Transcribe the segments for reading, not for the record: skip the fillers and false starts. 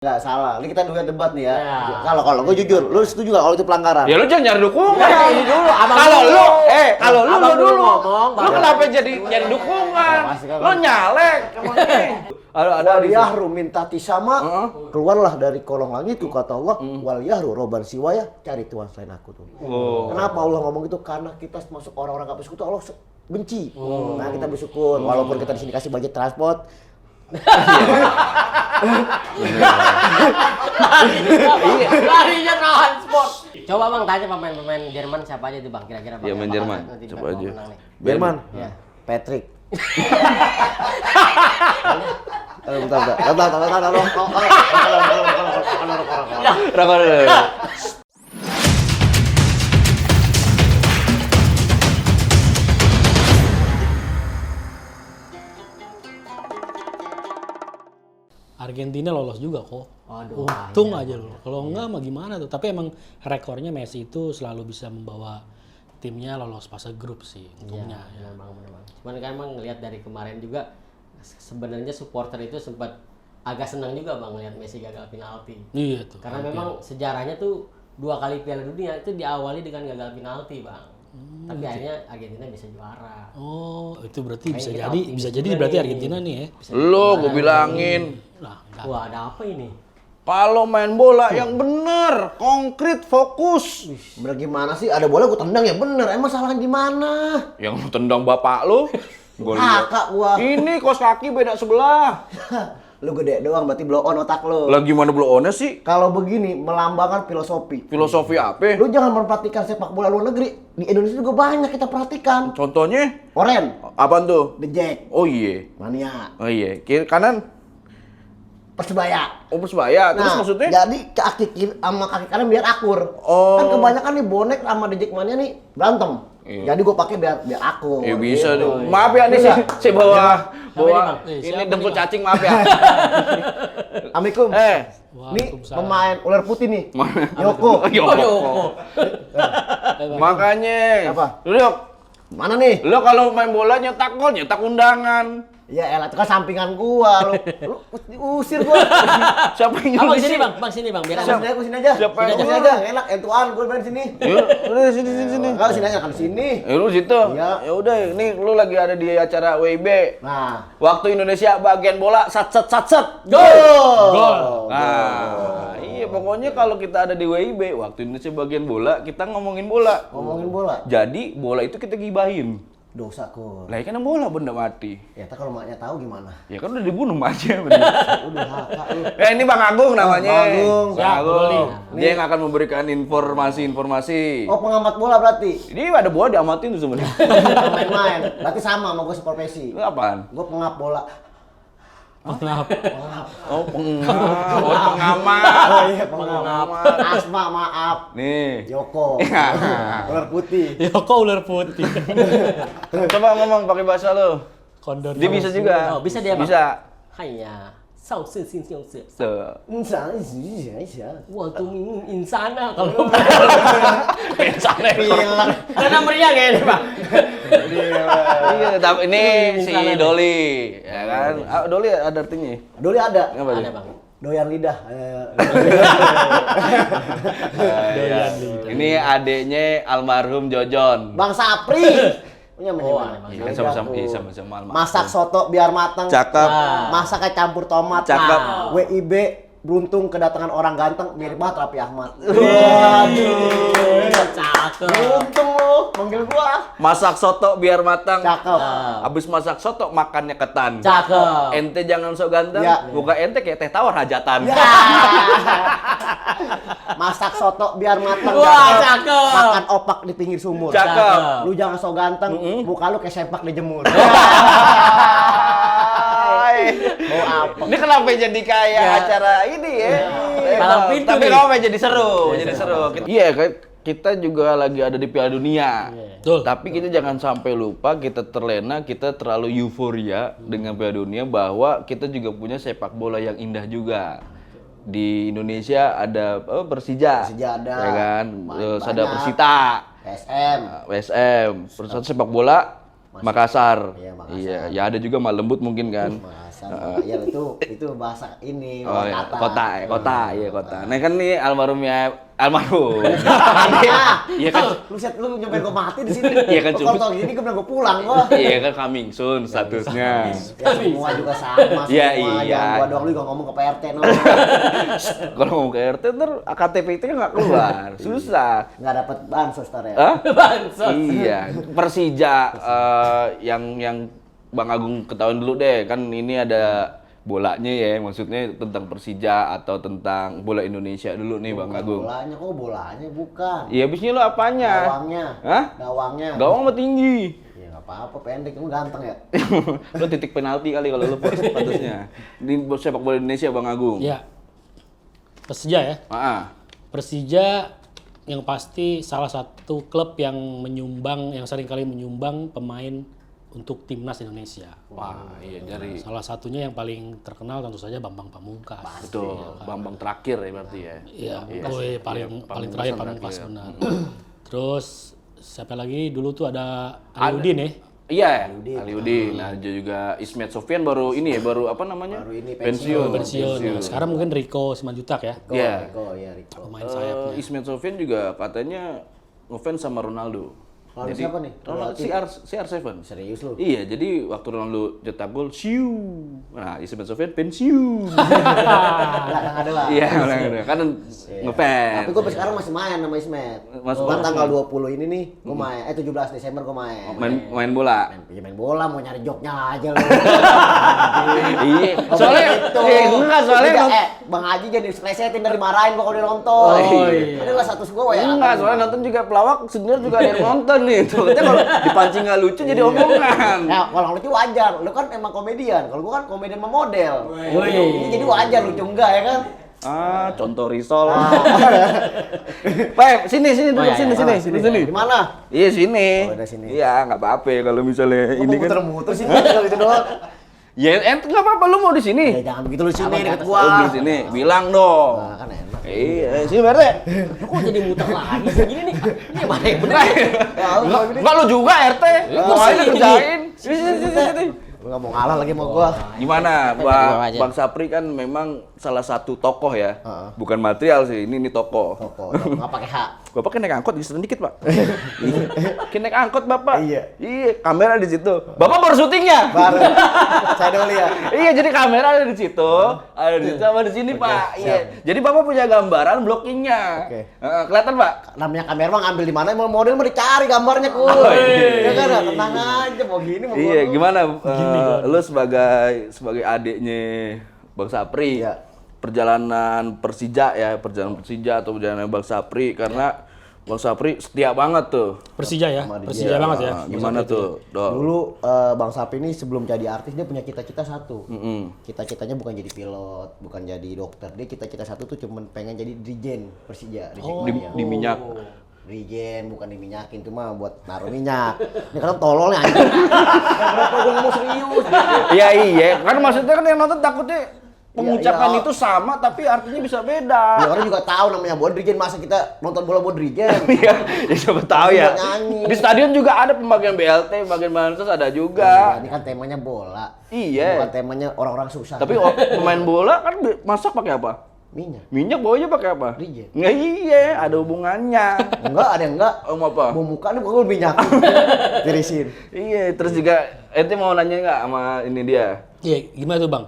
Nggak salah. Ini kita dua debat nih ya. Ya. Kalau gue jujur, lu setuju nggak kalau itu pelanggaran? Ya lu jangan nyari dukungan. Ini dulu, abang Kalau dulu. lu, kalau lu Abang dulu. ngomong, Lu kenapa jadi nyari dukungan? Lu nyalek emang nih. Ada Wal yahru minta tisama, keluarlah dari kolong langit itu kata Allah, wal yahru roban siwaya, cari Tuhan selain aku tuh. Kenapa Allah ngomong itu? Karena kita masuk orang-orang kafir itu Allah benci. Nah kita bersyukur, walaupun kita di sini kasih budget transport. Larinya transport. Coba bang tanya pemain-pemain Jerman siapa aja tuh bang kira-kira bang. Ya main Jerman. Nanti Coba mau aja. menang nih. Jerman, Ya. Patrick. Bentar. Argentina lolos juga kok. Waduh, Untung aja loh. Kalau enggak mah gimana tuh. Tapi emang rekornya Messi itu selalu bisa membawa timnya lolos fase grup sih. Untungnya. Benar bang, benar bang. Cuman kan emang ngelihat dari kemarin juga sebenarnya supporter itu sempat agak senang juga bang ngelihat Messi gagal penalti. Iya tuh. Karena memang sejarahnya tuh 2 kali Piala Dunia itu diawali dengan gagal penalti bang. Tapi akhirnya Argentina bisa juara. Oh, itu berarti bisa Kayaknya jadi kita bisa optimis jadi juga berarti nih. Argentina nih ya. Lu gua bilangin. Lah, enggak. Wah ada apa ini? Kalau main bola yang bener, konkret, fokus. Bener gimana sih? Ada bola gue tendang ya bener. Emang salahnya di mana? Yang lu tendang bapak lu. Gua lihat. Kakak gua. Ini kos kaki beda sebelah. Lu gede doang berarti blow on otak lu. Lah gimana blow on-nya sih? Kalau begini melambangkan filosofi. Filosofi apa? Lu jangan memperhatikan sepak bola luar negeri. Di Indonesia juga banyak kita perhatikan. Contohnya? Oren, Apaan tuh? The Jack, Oh iya. Mania, Oh iya. Kiri kanan? Persebaya. Oh Persebaya. Terus maksudnya? Jadi kaki kiri sama kaki kanan biar akur. Oh. Kan kebanyakan nih bonek sama The Jack Mania nih berantem. Iya. Jadi gue pakai biar akur. Ya bisa gitu. dong. Maaf ya nih Bisa. saya bawa Bang? ini Siapa dengkul nih, Bang? cacing maaf ya. Assalamualaikum. Nih Waalaikumsalam. pemain ular putih nih. Yoko. Yoko. Makanya. Apa? Lu Mana nih? lu kalau main bola nyetak gol, nyetak undangan. Ya elah, itu kan sampingan gua. Lu usir gua. Siapa yang Abang nyuruh sini sih? bang sini bang biar Sini abang. aja, gua sini aja. Siapa Sini yang aja, sini nyuruh? aja. Enak, entuan gua main sini. Yuk, udah sini. Enggak, sini aja kan sini. Lu situ. Iya. Ya udah, ini lu lagi ada di acara WIB. Nah, Waktu Indonesia bagian bola sat. gol. Nah, iya pokoknya kalau kita ada di WIB, waktu Indonesia bagian bola, kita ngomongin bola. Ngomongin bola. Jadi bola itu kita gibahin. Dosa kur. Lah kan bola benda mati. Ya, tak kalau maknya tahu gimana? Ya kan udah dibunuh maknya bener. Udah haka lu. Ini Bang Agung namanya. Bang Agung. Bang Agung. Nih. Dia yang akan memberikan informasi-informasi. Oh, pengamat bola berarti. Ini ada bola diamatin tuh sebenarnya. Main-main. Berarti sama sama gua seprofesi. Itu apaan? Gua pengap bola. Kenapa? Oh, pengamat. Oh iya, pengap. Asma, maaf. Nih. Yoko. Ular putih. Yoko ular putih. Coba ngomong pakai bahasa lo. Kondor. Dia bisa juga. Oh, bisa dia, Bang? Bisa. Hanya. 少事信用事， Tuh. Iya. 我都明insana kalau Sana Bilang. karena meriah kayaknya pak. Iya, tapi ini si Salah nih. Doli, ya kan? Ah, Doli ada artinya? Doli ada. Apa Ada dia? bang. Doyan lidah. Iya. Ini adeknya almarhum Jojon. Bang Sapri. Punya Oh, mana? Bang Iya, sama-sama almarhum. Masak soto biar matang. Cakep. Masak kayak campur tomat. Cakep. WIB beruntung kedatangan orang ganteng mirip banget Raffi Ahmad. Cakep. Beruntung lo manggil gua. Masak soto biar matang. Cakep. Abis masak soto makannya ketan. Cakep. Ente jangan sok ganteng. Ya. Buka ente kayak teh tawar hajatan. Ya. Masak soto biar matang. Wah, cakep. Makan opak di pinggir sumur. Cakep. Lu jangan sok ganteng, muka lu kayak sepak dijemur. Mau apa? Ini kenapa jadi kayak acara ini ya? Palang pintu Tapi nih. kenapa jadi seru? Jadi seru. Iya, kita juga lagi ada di Piala Dunia. Betul. Tapi kita jangan sampai lupa, kita terlena, kita terlalu euforia dengan Piala Dunia bahwa kita juga punya sepak bola yang indah juga. Di Indonesia ada Persija. Persija ada. Ya kan? Terus ada Banyak. Persita. SM. WSM, Persatuan Sepak Bola Makassar. Iya, Makassar. Iya, ya ada juga Malembut mungkin kan. Makassar. sama ya itu bahasa ini Oh ya, kata. kota. Nah kan nih almarhum. Iya kan. Lu nyampein gua mati di sini. Iya kan, Kalau tau gini gua pulang gua. Iya kan coming soon statusnya. Ya semua juga sama. Iya, semua. iya. Jangan gua doang lu juga ngomong ke PRT no. Kalau ngomong ke RT ntar KTP itu nggak keluar, susah. Nggak dapat bansos tar ya. Hah? Bansos. Iya, Persija yang Bang Agung ketahuan dulu deh, kan ini ada bolanya ya, maksudnya tentang Persija atau tentang bola Indonesia dulu nih Bang Agung. Bolanya bukan. Iya, abisnya lo apanya? Gawangnya. Hah? Gawangnya. Gawang mah tinggi. Ya nggak apa-apa, pendek, kamu ganteng ya. Lo titik penalti kali kalau lo pantasnya. Di sepak bola Indonesia Bang Agung. Iya. Persija ya. Persija yang pasti salah satu klub yang seringkali menyumbang pemain untuk timnas Indonesia. Wah, iya dari Salah satunya yang paling terkenal tentu saja Bambang Pamungkas. betul, Bambang terakhir ya berarti ya. Iya, paling Pamungkas terakhir Pamungkas benar. Terus siapa lagi? Dulu tuh ada Aliudin ya. Iya, Aliudin. Nah, juga Ismet Sofyan baru apa namanya? Baru ini Pensiun. Nah, sekarang mungkin Rico Simanjuntak ya. Iya. Riko. Pemain sayapnya. Ismet Sofyan juga katanya ngefans sama Ronaldo. Lalu siapa nih? Ronaldo CR7. Serius lu? Iya, jadi waktu Ronaldo cetak gol, siu. Nah, Ismet Sofyan pensiun. Nggak ada lah. Iya, kan ngefans. Tapi gue sekarang masih main sama Ismet. Bukan tanggal 20 ini nih, gue main. 17 Desember gue main. Main bola. Main bola, mau nyari joknya aja lu. Iya, soalnya Bang Haji jadi slesetin dari marahin gua kalau dia nonton. Adalah status gua ya. Enggak, soalnya nonton juga pelawak sebenarnya juga ada yang nonton nih. Takutnya kalau dipancing nggak lucu jadi omongan. Ya, kalau lucu wajar. Lu kan emang komedian. Kalau gua kan komedian sama model. Ini jadi wajar lucu enggak ya kan? Contoh risol. Pak, sini duduk sini. Di mana? Iya sini. Oh, udah sini. Iya, nggak apa-apa ya kalau misalnya ini kan. Muter-muter sih kalau itu doang. Ya, nggak apa-apa lu mau di sini. Ya jangan begitu lu sini deket Oh, gua. di sini. Bilang dong. Nah, kan enak. Iya, sini Berte. Kok jadi muter lagi segini nih? Ini mana yang bener? Enggak lu juga RT. Mau aja kerjain. Sini. Lu nggak mau ngalah lagi sama gua. Gimana, Bawa aja. Bang Sapri kan memang salah satu tokoh ya. Heeh. Bukan material sih, ini tokoh. Toko, nggak pakai hak. Bapak kan naik angkot disetan dikit, Pak. Kan naik angkot, Bapak. Iya. Iya, kamera di situ. Bapak baru syutingnya. Baru. Saya dulu ya. Iya, jadi kamera ada di situ, ada di situ sama di sini, Pak. Iya. Jadi Bapak punya gambaran blockingnya. Oke. Kelihatan, Pak? Namanya kamera mah ngambil di mana, mau model mau dicari gambarnya ku. Ya kan, tenang aja mau gini mau Iya, gua. gimana lu sebagai adiknya Bang Sapri? Iya. Perjalanan Persija atau perjalanan Bang Sapri karena Bang Sapri setia banget tuh. Persija ya. Sama dia. Persija banget ya. Gimana tuh, Dol? Dulu Bang Sapri ini sebelum jadi artis dia punya cita-cita satu. Cita-citanya bukan jadi pilot, bukan jadi dokter. Dia cita-cita satu tuh cuman pengen jadi dirjen Persija. Di minyak. Dirjen bukan diminyakin, cuma buat naruh minyak. Ini kan tololnya anjing. Kenapa gue ngomong serius? Iya, kan maksudnya kan yang nonton takutnya pengucapan Iya. itu sama tapi artinya bisa beda. Ya, orang juga tahu namanya buat dirjen, masa kita nonton bola buat dirjen. Iya, ya siapa tahu ya. Buat nyanyi. Di stadion juga ada pembagian BLT, pembagian bansos ada juga. Ini kan temanya bola. Iya. Bukan temanya orang-orang susah. Tapi pemain bola kan masak pakai apa? minyak. Minyak baunya pakai apa? Dirjen. Nggak, iya, ada hubungannya. Enggak, ada yang enggak. Om apa? Bau muka nih bukan minyak. Tirisin. Iya, terus juga ente mau nanya nggak sama ini dia? Iya, gimana tuh Bang?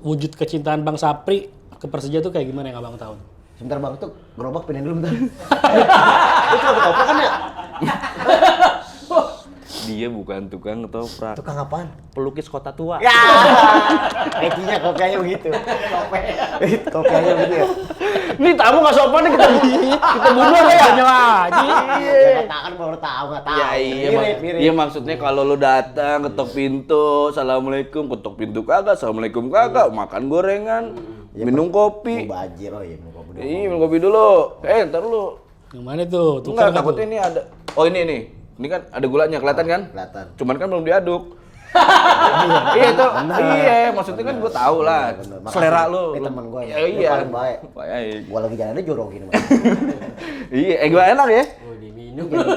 Wujud kecintaan Bang Sapri ke Persija tuh kayak gimana yang Abang tahu? Sebentar Bang, tuh gerobak pindahin dulu bentar. Itu ketoprak kan ya? Dia bukan tukang ketoprak. Tukang apaan? Pelukis kota tua. Ya. Ecinya kopiahnya begitu. Kopiahnya begitu ya. Nih tamu nggak sopan nih kita bunuh ya. Lagi. Ya kan baru tahu, enggak tahu. Ya iya, Mirip. iya maksudnya kalau lu datang ketok pintu, assalamualaikum, ketok pintu kagak, assalamualaikum kagak, makan gorengan, minum kopi. Mau bajir, oh iya mau kopi dulu. Iya minum kopi dulu. Ntar lu. Yang mana tuh? Enggak, Tukang takutnya ini ada. Oh ini nih. Ini kan ada gulanya, kelihatan kan? Kelihatan. Cuman kan belum diaduk. Iya itu, iya maksudnya kan gue tahu lah Bener. selera Makasih. lu. Ini temen gue. Ya, Dia iya. paling baik. Baik. Gua lagi jalan aja jorokin. Iya, gimana enak ya? Oh, diminum jadi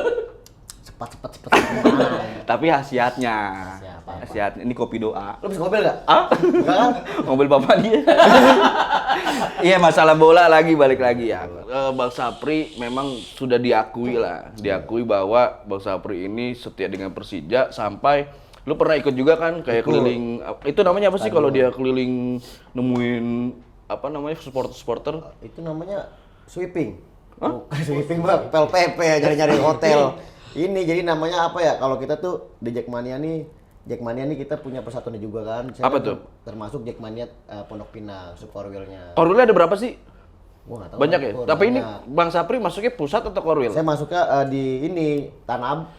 cepat gimana. Tapi khasiatnya. Siapa? Khasiatnya ini kopi doa. Lu bisa ngobel nggak? Ah? Enggak kan? Mobil bapak dia. Iya, masalah bola lagi, balik lagi ya. Bang Sapri memang sudah diakui bahwa Bang Sapri ini setia dengan Persija sampai lu pernah ikut juga kan kayak keliling, itu namanya apa sih kalau dia keliling nemuin apa namanya supporter? Itu namanya sweeping. Bukan sweeping bang, pel PP ya, nyari-nyari hotel. Ini jadi namanya apa ya? Kalau kita tuh di Jackmania nih kita punya persatuannya juga kan. Apa tuh? Termasuk Jackmania Pondok Pinang, Korwilnya. Korwilnya ada berapa sih? Gua nggak tahu. Banyak ya? Pur, Tapi ini banyak. Bang Sapri masuknya pusat atau Korwil? Saya masuknya di ini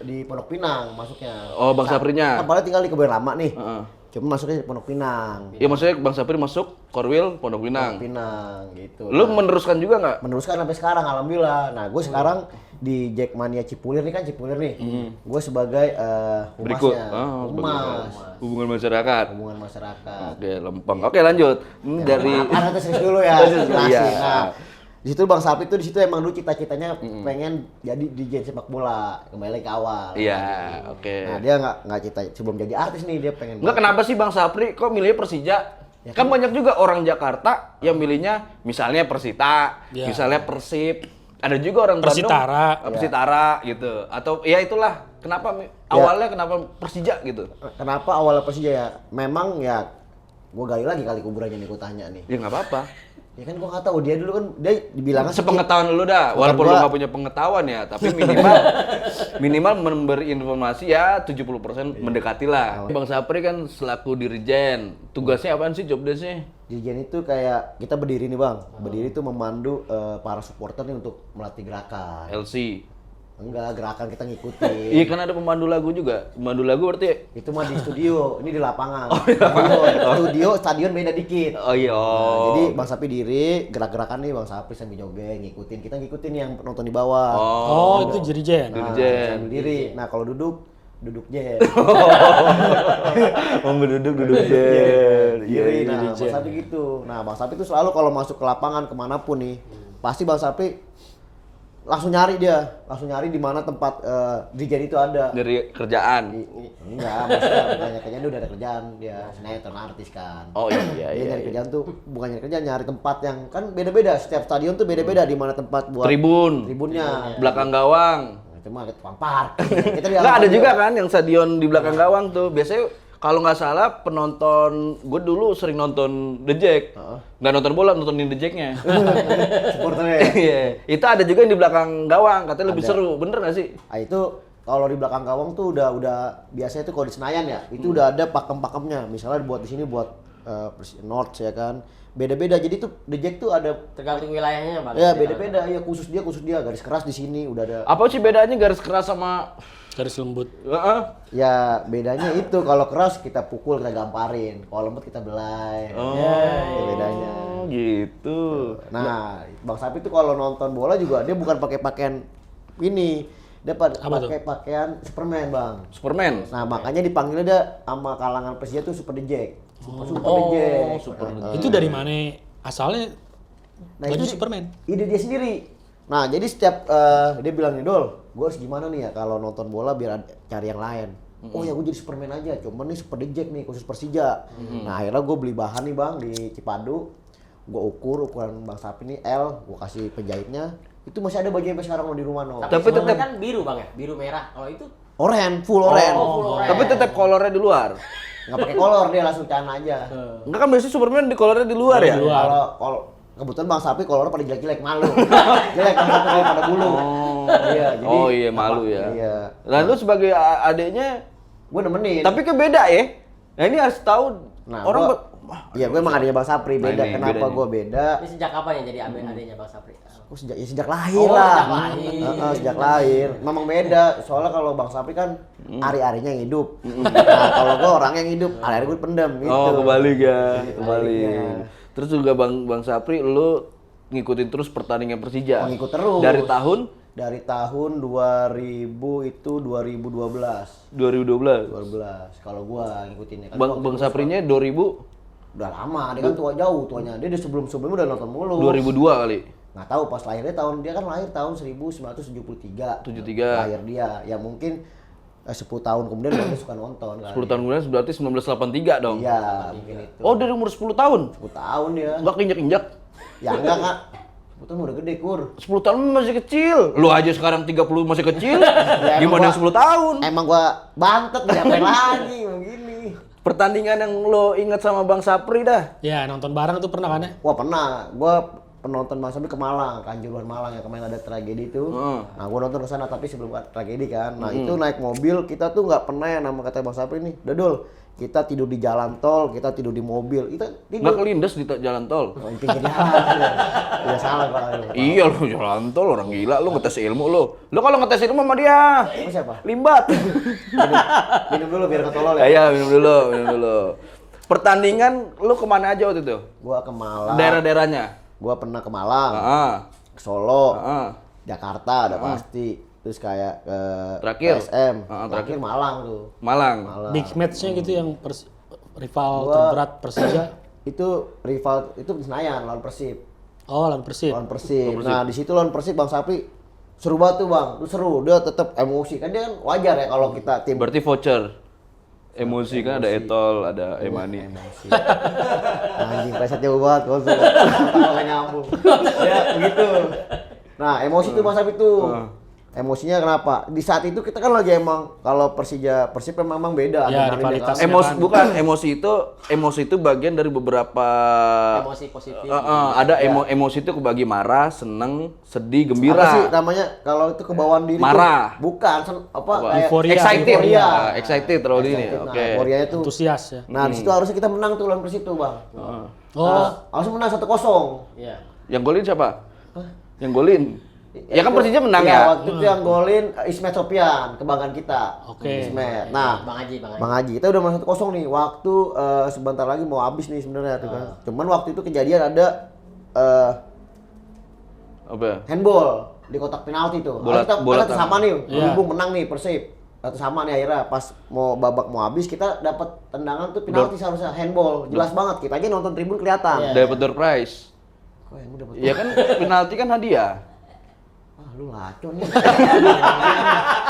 di Pondok Pinang masuknya. Oh, Bang Saprinya. Kan padahal tinggal di Kebun Lama nih. Heeh. Cuma masuknya di Pondok Pinang. Ya maksudnya Bang Sapri masuk Korwil Pondok Pinang. Pinang gitu. Lu meneruskan juga nggak? Meneruskan sampai sekarang alhamdulillah. Nah, gue sekarang di Jackmania Cipulir nih. Gue sebagai Berikut. humasnya. Humas. Humas. Hubungan masyarakat. Hubungan masyarakat. Oke, lempeng. Oke, lanjut. Ini dari Ada serius dulu ya. Iya. Jelasin. Nah, di situ Bang Sapi tuh di situ emang dulu cita-citanya pengen jadi DJ sepak bola, kembali ke awal. Iya, oke. Nah, dia nggak cita sebelum jadi artis nih dia pengen. Enggak, kenapa sih Bang Sapri kok milih Persija? Kan banyak juga orang Jakarta yang milihnya misalnya Persita, Ya. misalnya Persib. Ada juga orang Bandung Persitara gitu. Atau ya itulah, kenapa awalnya kenapa Persija gitu? Kenapa awalnya Persija ya? Memang ya gue gali lagi kali kuburannya nih gue tanya nih. Ya nggak apa-apa. Ya kan gue nggak tahu dia dulu kan dia dibilangnya Sepengetahuan lu dah, walaupun lu nggak punya pengetahuan ya, tapi minimal memberi informasi ya 70% mendekati lah. Bang Sapri kan selaku dirijen, tugasnya apaan sih, job desk-nya? Dirjen itu kayak kita berdiri nih bang, berdiri itu memandu para supporter nih untuk melatih gerakan. LC. Enggak, gerakan kita ngikutin. Iya kan ada pemandu lagu juga. Pemandu lagu berarti Itu mah di studio, ini di lapangan. Oh. Studio, stadion beda dikit. oh iya. Nah, jadi Bang Sapi diri, gerak-gerakan nih Bang Sapi sambil jogging, ngikutin. Kita ngikutin yang nonton di bawah. Oh, itu Jerigen. Nah, Dirjen. sambil diri. Nah, kalau duduk jen. Mau duduk jen. Diri. Nah, Bang Sapi gitu. Nah, Bang Sapi tuh selalu kalau masuk ke lapangan kemanapun nih, pasti Bang Sapi langsung nyari di mana tempat dirjen itu ada. Dari kerjaan. Enggak, maksudnya banyak kerjaan dia udah ada kerjaan, dia sinetron artis kan. Oh iya. Dia nyari kerjaan tuh bukan nyari kerjaan, nyari tempat yang kan beda-beda, setiap stadion tuh beda-beda di mana tempat buat tribunnya. Belakang gawang. Itu mah tukang parkir. Kita di Nggak, ada stadion. juga kan yang stadion di belakang gawang tuh. Biasanya kalau nggak salah penonton, gue dulu sering nonton The Jack. Nggak nonton bola, nontonin The Jack-nya. Supporternya. Iya. Itu ada juga yang di belakang gawang, katanya lebih seru. Bener nggak sih? Nah, itu kalau di belakang gawang tuh udah biasanya tuh kalau di Senayan ya, itu udah ada pakem-pakemnya. Misalnya buat di sini buat North ya kan. Beda-beda. Jadi tuh The Jack tuh ada Tergantung wilayahnya, Bang. ya beda-beda. Ya khusus dia garis keras di sini udah ada. Apa sih bedanya garis keras sama Garis lembut. Ya bedanya itu kalau keras kita pukul kita gamparin, kalau lembut kita belai. Itu bedanya. Gitu. Nah, Bang Sapi tuh kalau nonton bola juga dia bukan pakai pakaian ini, dia pakai pakaian Superman, Bang. Superman. Nah, makanya dipanggilnya dia sama kalangan Persija tuh Super The Jack. Super The Jack. Itu dari mana asalnya? Nah, Baju itu Superman. ide dia sendiri. Nah, jadi setiap dia bilang nih, Dol, gue harus gimana nih ya kalau nonton bola biar cari yang lain. Oh ya, gue jadi Superman aja. Cuman nih Super The Jack nih, khusus Persija. Nah, akhirnya gue beli bahan nih, Bang, di Cipadu. Gue ukuran Bang Sapi nih L, gue kasih penjahitnya. Itu masih ada baju sampai sekarang di rumah no. Tapi tetap kan biru, Bang ya? Biru merah. Kalau itu Full oren. full oren. Tapi tetap kolornya di luar. Nggak pakai kolor, dia langsung cana aja. Enggak kan biasanya Superman di kolornya di luar ya? Kalau kebetulan Bang Sapi kolornya pada jelek-jelek, malu. Jelek Bang Sapi kalau pada bulu. Iya, jadi Oh iya, malu ya. Iya. Lalu sebagai adeknya, Gue nemenin. tapi kan beda ya. Nah ini harus tahu orang Iya, gue emang adanya Bang Sapri beda. ini Kenapa bedanya. gue beda? Ini sejak kapan ya jadi adanya Bang Sapri? Oh, sejak lahir Oh, lah. sejak lahir. Sejak lahir. Memang beda. Soalnya kalau Bang Sapri kan hari-harinya yang hidup. Nah, kalau gue orang yang hidup, hari-hari gue pendem gitu. Oh, kebalik ya, kebalik. Iya. Terus juga Bang Sapri, lu ngikutin terus pertandingan Persija. Oh, ngikut terus. Dari tahun 2000 itu 2012. 2012. Kalau gua ngikutinnya kan. Bang Saprinya 2000 udah lama, dia kan tua jauh tuanya. Dia sebelum-sebelumnya udah nonton mulu. 2002 kali. Nggak tahu pas lahirnya dia kan lahir tahun 1973. 73. Lahir dia. Ya mungkin 10 tahun kemudian dia suka nonton kan. 10 tahun kemudian berarti 1983 dong. Iya, mungkin itu. Oh, dari umur 10 tahun. 10 tahun dia. Enggak injek-injek. Ya enggak, Kak. 10 tahun udah gede, Kur. 10 tahun masih kecil. Lu aja sekarang 30 masih kecil. Ya, Gimana emang yang 10 tahun? Emang gua bantet ngapain lagi begini. Pertandingan yang lo inget sama Bang Sapri dah. Ya nonton bareng tuh pernah kan ya? Wah, pernah. Gua penonton Bang Sapri ke Malang, Kanjuruhan Malang yang kemarin ada tragedi itu. Nah, gua nonton ke sana tapi sebelum tragedi kan. Nah, itu naik mobil kita tuh nggak pernah yang nama kata Bang Sapri nih. Dadul, kita tidur di jalan tol, kita tidur di mobil. Kita Nggak tidur kelindes di jalan tol. di pinggir jalan. Ya salah Pak. Iya lu jalan tol orang gila lu ngetes ilmu lu. Lu kalau ngetes ilmu sama dia. Ini siapa? Limbat. Minum dulu biar ketolol ya. Iya, minum dulu. Pertandingan lu kemana aja waktu itu? Gua ke Malang. Daerah-daerahnya? Gua pernah ke Malang, Heeh. ke Solo, Heeh. Jakarta ada pasti. Terus kayak ke Terakhir? PSM. Terakhir. Terakhir Malang tuh. Malang. Big match-nya gitu yang rival Gua- terberat Persija. Itu rival itu Senayan lawan Persib. Oh, lawan Persib. Lawan Persib. Nah, di situ lawan Persib Bang Sapri seru banget tuh, Bang. Itu seru, dia tetap emosi. Kan dia kan wajar ya kalau kita tim Berarti voucher. Emosi kan ada Etol, ada Emani. emosi. Anjing preset jauh banget konsul. Kalau nyambung. Ya, begitu. Nah, emosi tuh Bang Sapri tuh. Emosinya kenapa? Di saat itu kita kan lagi emang kalau Persija Persib memang beda Ya, adrenalinnya rivalitas. kan. Emosi bukan emosi itu bagian dari beberapa Emosi positif. ada emosi itu kebagi marah, seneng, sedih, gembira. Apa sih namanya kalau itu kebawaan diri Marah. tuh? Bukan apa kayak Euforia. Excited. Euforia. Nah, excited terlalu ini. Excited. Nah, Oke. euforianya tuh. Antusias ya. Nah, di situ harusnya kita menang tuh lawan Persib tuh, Bang. Oh, Harusnya menang 1-0. Iya. Yang golin siapa? Yang golin. Ya kan Persija menang ya. Waktu itu yang golin Ismet Sopian, kebanggaan kita. Oke. Ismet. Nah, Bang Haji. Bang Haji, kita udah menang 1-0 nih. Waktu sebentar lagi mau habis nih sebenarnya tuh kan. Cuman waktu itu kejadian ada Apa? handball di kotak penalti tuh. Bola- Kita bola kan sama nih, Iya. berhubung menang nih Persib. Satu sama nih akhirnya pas mau babak mau habis kita dapat tendangan tuh penalti seharusnya handball. Jelas banget kita aja nonton tribun kelihatan. Iya. Dapat door prize. Kok yang dapat? Ya kan penalti kan hadiah. Ah, lu laco nih.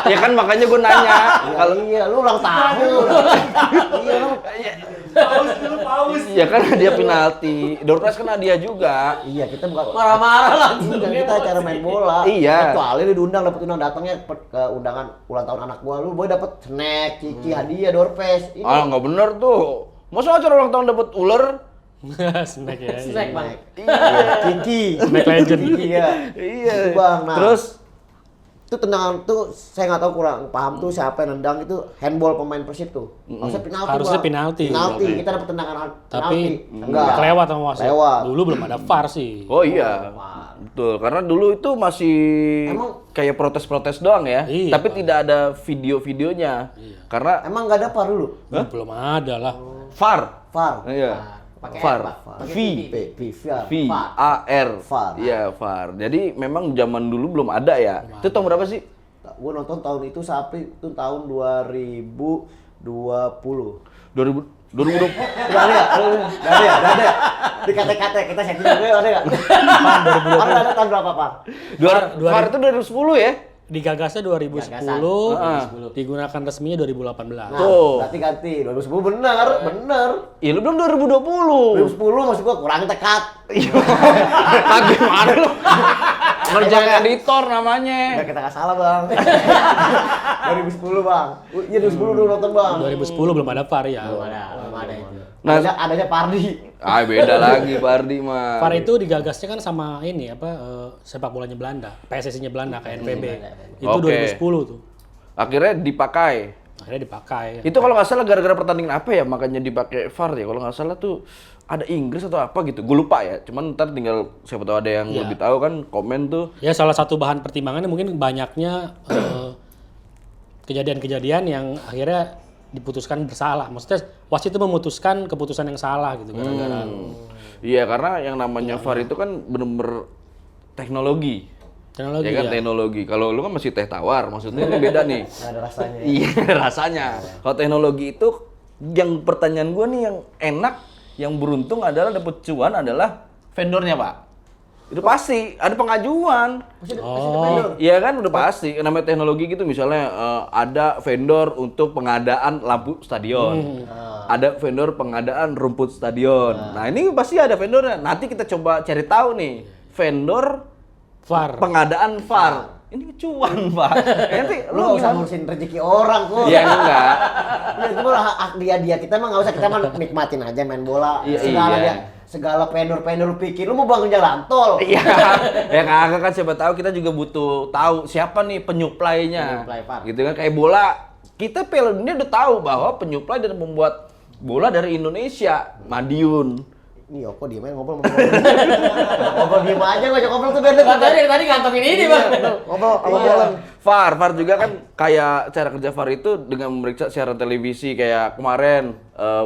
Ya kan makanya gue nanya. Kalau iya lu ulang tahun. Iya lu. Ya kan hadiah penalti. Door prize kan hadiah juga. Iya, kita bukan Marah-marah langsung. Enggak, kita acara main bola. Iya. Kecuali lu diundang dapat undang datangnya ke undangan ulang tahun anak gua, lu boy dapat snack, ciki, hadiah, door prize. Ini Ah nggak bener tuh. Masa acara ulang tahun dapat ular? snack ya. Snack, Bang. iya, ciki. Snack legend. Iya. Iya. Itu, Bang. Nah, Terus itu tendangan tuh saya nggak tahu kurang paham tuh siapa yang nendang itu handball pemain Persib tuh. Harusnya penalti. Harusnya Bang. penalti. Penalti. Kita dapat tendangan Tapi enggak. kelewat sama wasit. Lewat. Dulu belum ada VAR sih. oh iya. Betul, karena dulu itu masih Emang- kayak protes-protes doang ya. Iya, Tapi Bang. tidak ada video-videonya. Karena Emang nggak ada VAR dulu? Belum ada lah. VAR. VAR. Iya. Pakai VAR. apa? Pakai V. VAR. VAR. VAR. Iya, VAR. Jadi memang zaman dulu belum ada ya. Itu tahun berapa sih? Gue nonton tahun itu sampai itu tahun 2020. 2020. Udah ada ya? Udah ada ya? Di kata-kata kita setting gue ada nggak? Ada tahun berapa, Pak? VAR itu 2010 ya? Digagasnya 2010, Gagasan. 2010. digunakan resminya 2018. Nah, Tuh. berarti ganti 2010 bener. Iya, lu belum 2020. 2010 maksud gua kurang tekat. Lagi mana lu? Ngerjain editor namanya. Enggak kita nggak salah, Bang. 2010, Bang. Iya 2010 dulu nonton, Bang. 2010 belum ada VAR ya. Belum ada itu. Nah, Adanya Pardi. beda lagi Pardi mah. VAR itu digagasnya kan sama ini sepak bolanya Belanda, PSSI-nya Belanda kayak NPB. Itu Oke. 2010 tuh. Akhirnya dipakai. Akhirnya dipakai. Itu kalau nggak salah gara-gara pertandingan apa ya makanya dipakai VAR ya. Kalau nggak salah tuh ada Inggris atau apa gitu. Gue lupa ya. Cuman ntar tinggal siapa tahu ada yang Iya. lebih tahu kan komen tuh. Ya salah satu bahan pertimbangannya mungkin banyaknya kejadian-kejadian yang akhirnya diputuskan bersalah. Maksudnya wasit itu memutuskan keputusan yang salah gitu gara-gara. Iya karena yang namanya VAR itu kan bener-bener teknologi. Teknologi Ya kan ya. teknologi. Kalau lu kan masih teh tawar, maksudnya ini beda nih. Nggak ada rasanya. Iya rasanya. Kalau teknologi itu yang pertanyaan gue nih yang enak, yang beruntung adalah dapet cuan adalah vendornya Pak. Itu pasti ada pengajuan. Iya kan udah pasti. Namanya teknologi gitu misalnya ada vendor untuk pengadaan lampu stadion. Ada vendor pengadaan rumput stadion. Nah, ini pasti ada vendornya. Nanti kita coba cari tahu nih vendor VAR. pengadaan VAR. Ini cuan, Pak. Nanti Lu nggak usah gimana? ngurusin rezeki orang kok. Iya enggak. Ya itu mah hak dia. Kita mah nggak usah, kita mah nikmatin aja main bola. Iya, Segala iya. dia, segala pendor pikir lu mau bangun jalan tol. Iya. Ya kagak kan siapa tahu kita juga butuh tahu siapa nih penyuplainya. Penyuplai VAR. Gitu kan kayak bola. Kita Piala Dunia udah tahu bahwa penyuplai dan membuat bola dari Indonesia, Madiun. Ini Yoko diem aja ngobrol. Ngobrol diem aja, ngajak ngobrol tuh biar Lah, tadi dari tadi ngantongin ini, Bang. ngobrol sama Iya. bola. VAR juga kan kayak cara kerja VAR itu dengan memeriksa siaran televisi kayak kemarin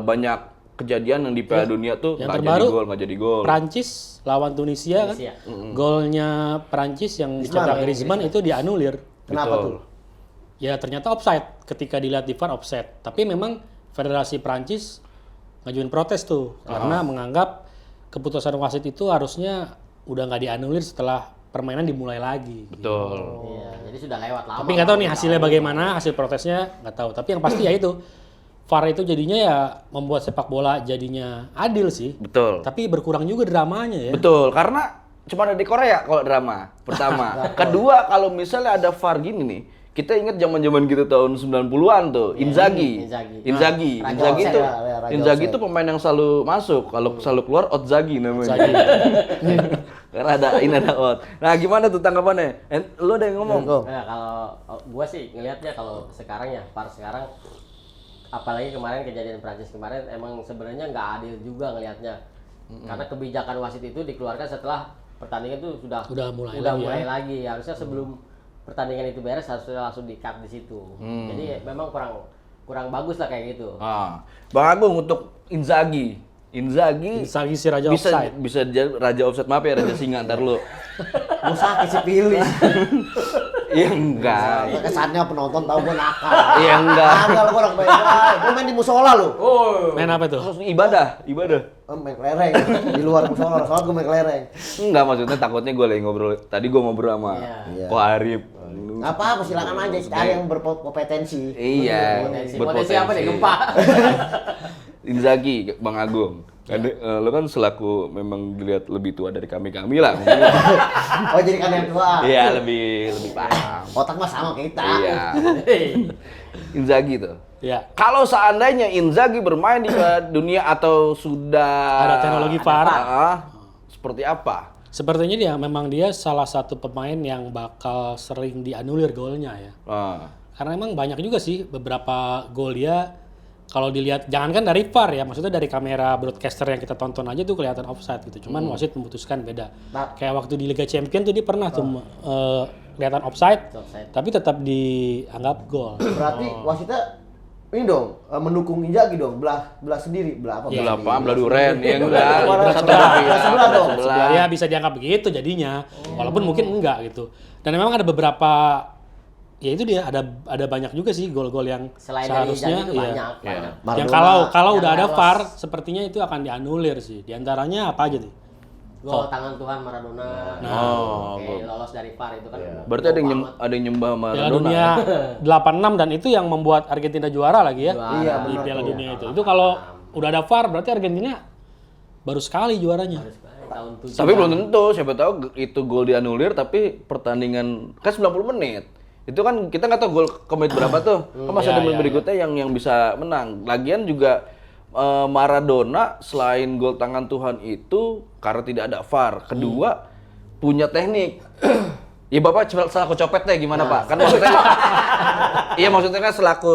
banyak kejadian yang di Piala Dunia tuh Yang nggak jadi terbaru, gol, nggak jadi gol. Prancis lawan Tunisia kan. Tunisia. Golnya Prancis yang dicetak Griezmann itu dianulir. Kenapa Betul. tuh? Ya ternyata offside ketika dilihat di VAR offside. Tapi memang Federasi Prancis ngajuin protes tuh karena menganggap keputusan wasit itu harusnya udah nggak dianulir setelah permainan dimulai lagi. Betul. Iya, jadi sudah lewat lama. Tapi nggak tahu nih hasilnya bagaimana, hasil protesnya nggak tahu. Tapi yang pasti ya itu VAR itu jadinya ya membuat sepak bola jadinya adil sih. Betul. Tapi berkurang juga dramanya ya. Betul, karena cuma ada di Korea kalau drama. Pertama. Kedua, kalau misalnya ada VAR gini nih, kita ingat zaman-zaman gitu tahun 90-an tuh, Inzaghi. Inzaghi. Raja Inzaghi offside tuh ya, Raja Inzaghi offside. tuh pemain yang selalu masuk. Kalau selalu keluar Otzaghi namanya. Inzaghi. Karena ada out. Nah, gimana tuh tanggapannya? Lu ada yang ngomong? Nah, kalau gua sih ngelihatnya kalau sekarang ya, VAR sekarang apalagi kemarin kejadian Prancis kemarin emang sebenarnya nggak adil juga ngelihatnya. Karena kebijakan wasit itu dikeluarkan setelah pertandingan itu sudah mulai lagi. Harusnya sebelum pertandingan itu beres harusnya langsung di-cut di situ. Jadi memang kurang bagus lah kayak gitu. Bang Agung untuk Inzaghi Si Raja bisa offside. bisa jadi raja offside, maaf ya raja singa ntar lu. Gue sakit sih pilih. Iya enggak. Kesannya penonton tahu gue nakal. Iya enggak. Nakal gue orang baik. Gue main di musola lu. Main apa tuh? Terus ibadah. Main kelereng. Di luar musola, soalnya gue main kelereng. Enggak, maksudnya takutnya gue lagi ngobrol. Tadi gue ngobrol sama Iya. Ko Arif. Nggak apa-apa, silakan aja cari yang berkompetensi. Iya, Potensi apa nih, gempa? Inzaghi, Bang Agung. Lo kan selaku memang dilihat lebih tua dari kami lah. Oh jadi kan yang tua. Iya, lebih paham. Otak mah sama kayak kita. Iya. Inzaghi tuh. Ya. Kalau seandainya Inzaghi bermain di Piala Dunia atau sudah Ada teknologi VAR. Seperti apa? Sepertinya memang dia salah satu pemain yang bakal sering dianulir golnya ya. Karena emang banyak juga sih beberapa gol dia kalau dilihat, jangankan dari VAR ya, maksudnya dari kamera broadcaster yang kita tonton aja tuh kelihatan offside gitu. Cuman wasit memutuskan beda. Nah. Kayak waktu di Liga Champions tuh dia pernah tuh kelihatan offside, tapi tetap dianggap gol. Berarti wasitnya ini dong mendukung Inzaghi dong, belah sendiri, belah apa? Belah apa? Belah duren, ya enggak. Belah Satu sebelah. tapi Belah sebelah dong. sebelah. Ya bisa dianggap begitu jadinya, walaupun mungkin enggak gitu. Dan memang ada beberapa, ya itu dia ada banyak juga sih gol-gol yang Selain dari seharusnya Inzaghi itu ya, banyak. yang Maradona, kalau udah yang ada lolos. VAR sepertinya itu akan dianulir sih. Di antaranya apa aja tuh? Gol tangan Tuhan Maradona. Oke, lolos dari VAR itu kan. Berarti ada yang nyembah Piala Maradona. Dunia 86 dan itu yang membuat Argentina juara lagi ya. Iya, Di benar Piala tuh. Dunia itu. Itu kalau udah ada VAR berarti Argentina baru sekali juaranya. Tahun 7. Tapi belum tentu, siapa tahu itu gol dianulir tapi pertandingan kan 90 menit. Itu kan kita nggak tahu gol ke menit berapa tuh. Kan masih ada menit berikutnya yang bisa menang. Lagian juga Maradona selain gol tangan Tuhan itu karena tidak ada VAR. Kedua punya teknik. Ya Bapak selaku copet deh gimana Pak? Kan maksudnya iya maksudnya kan selaku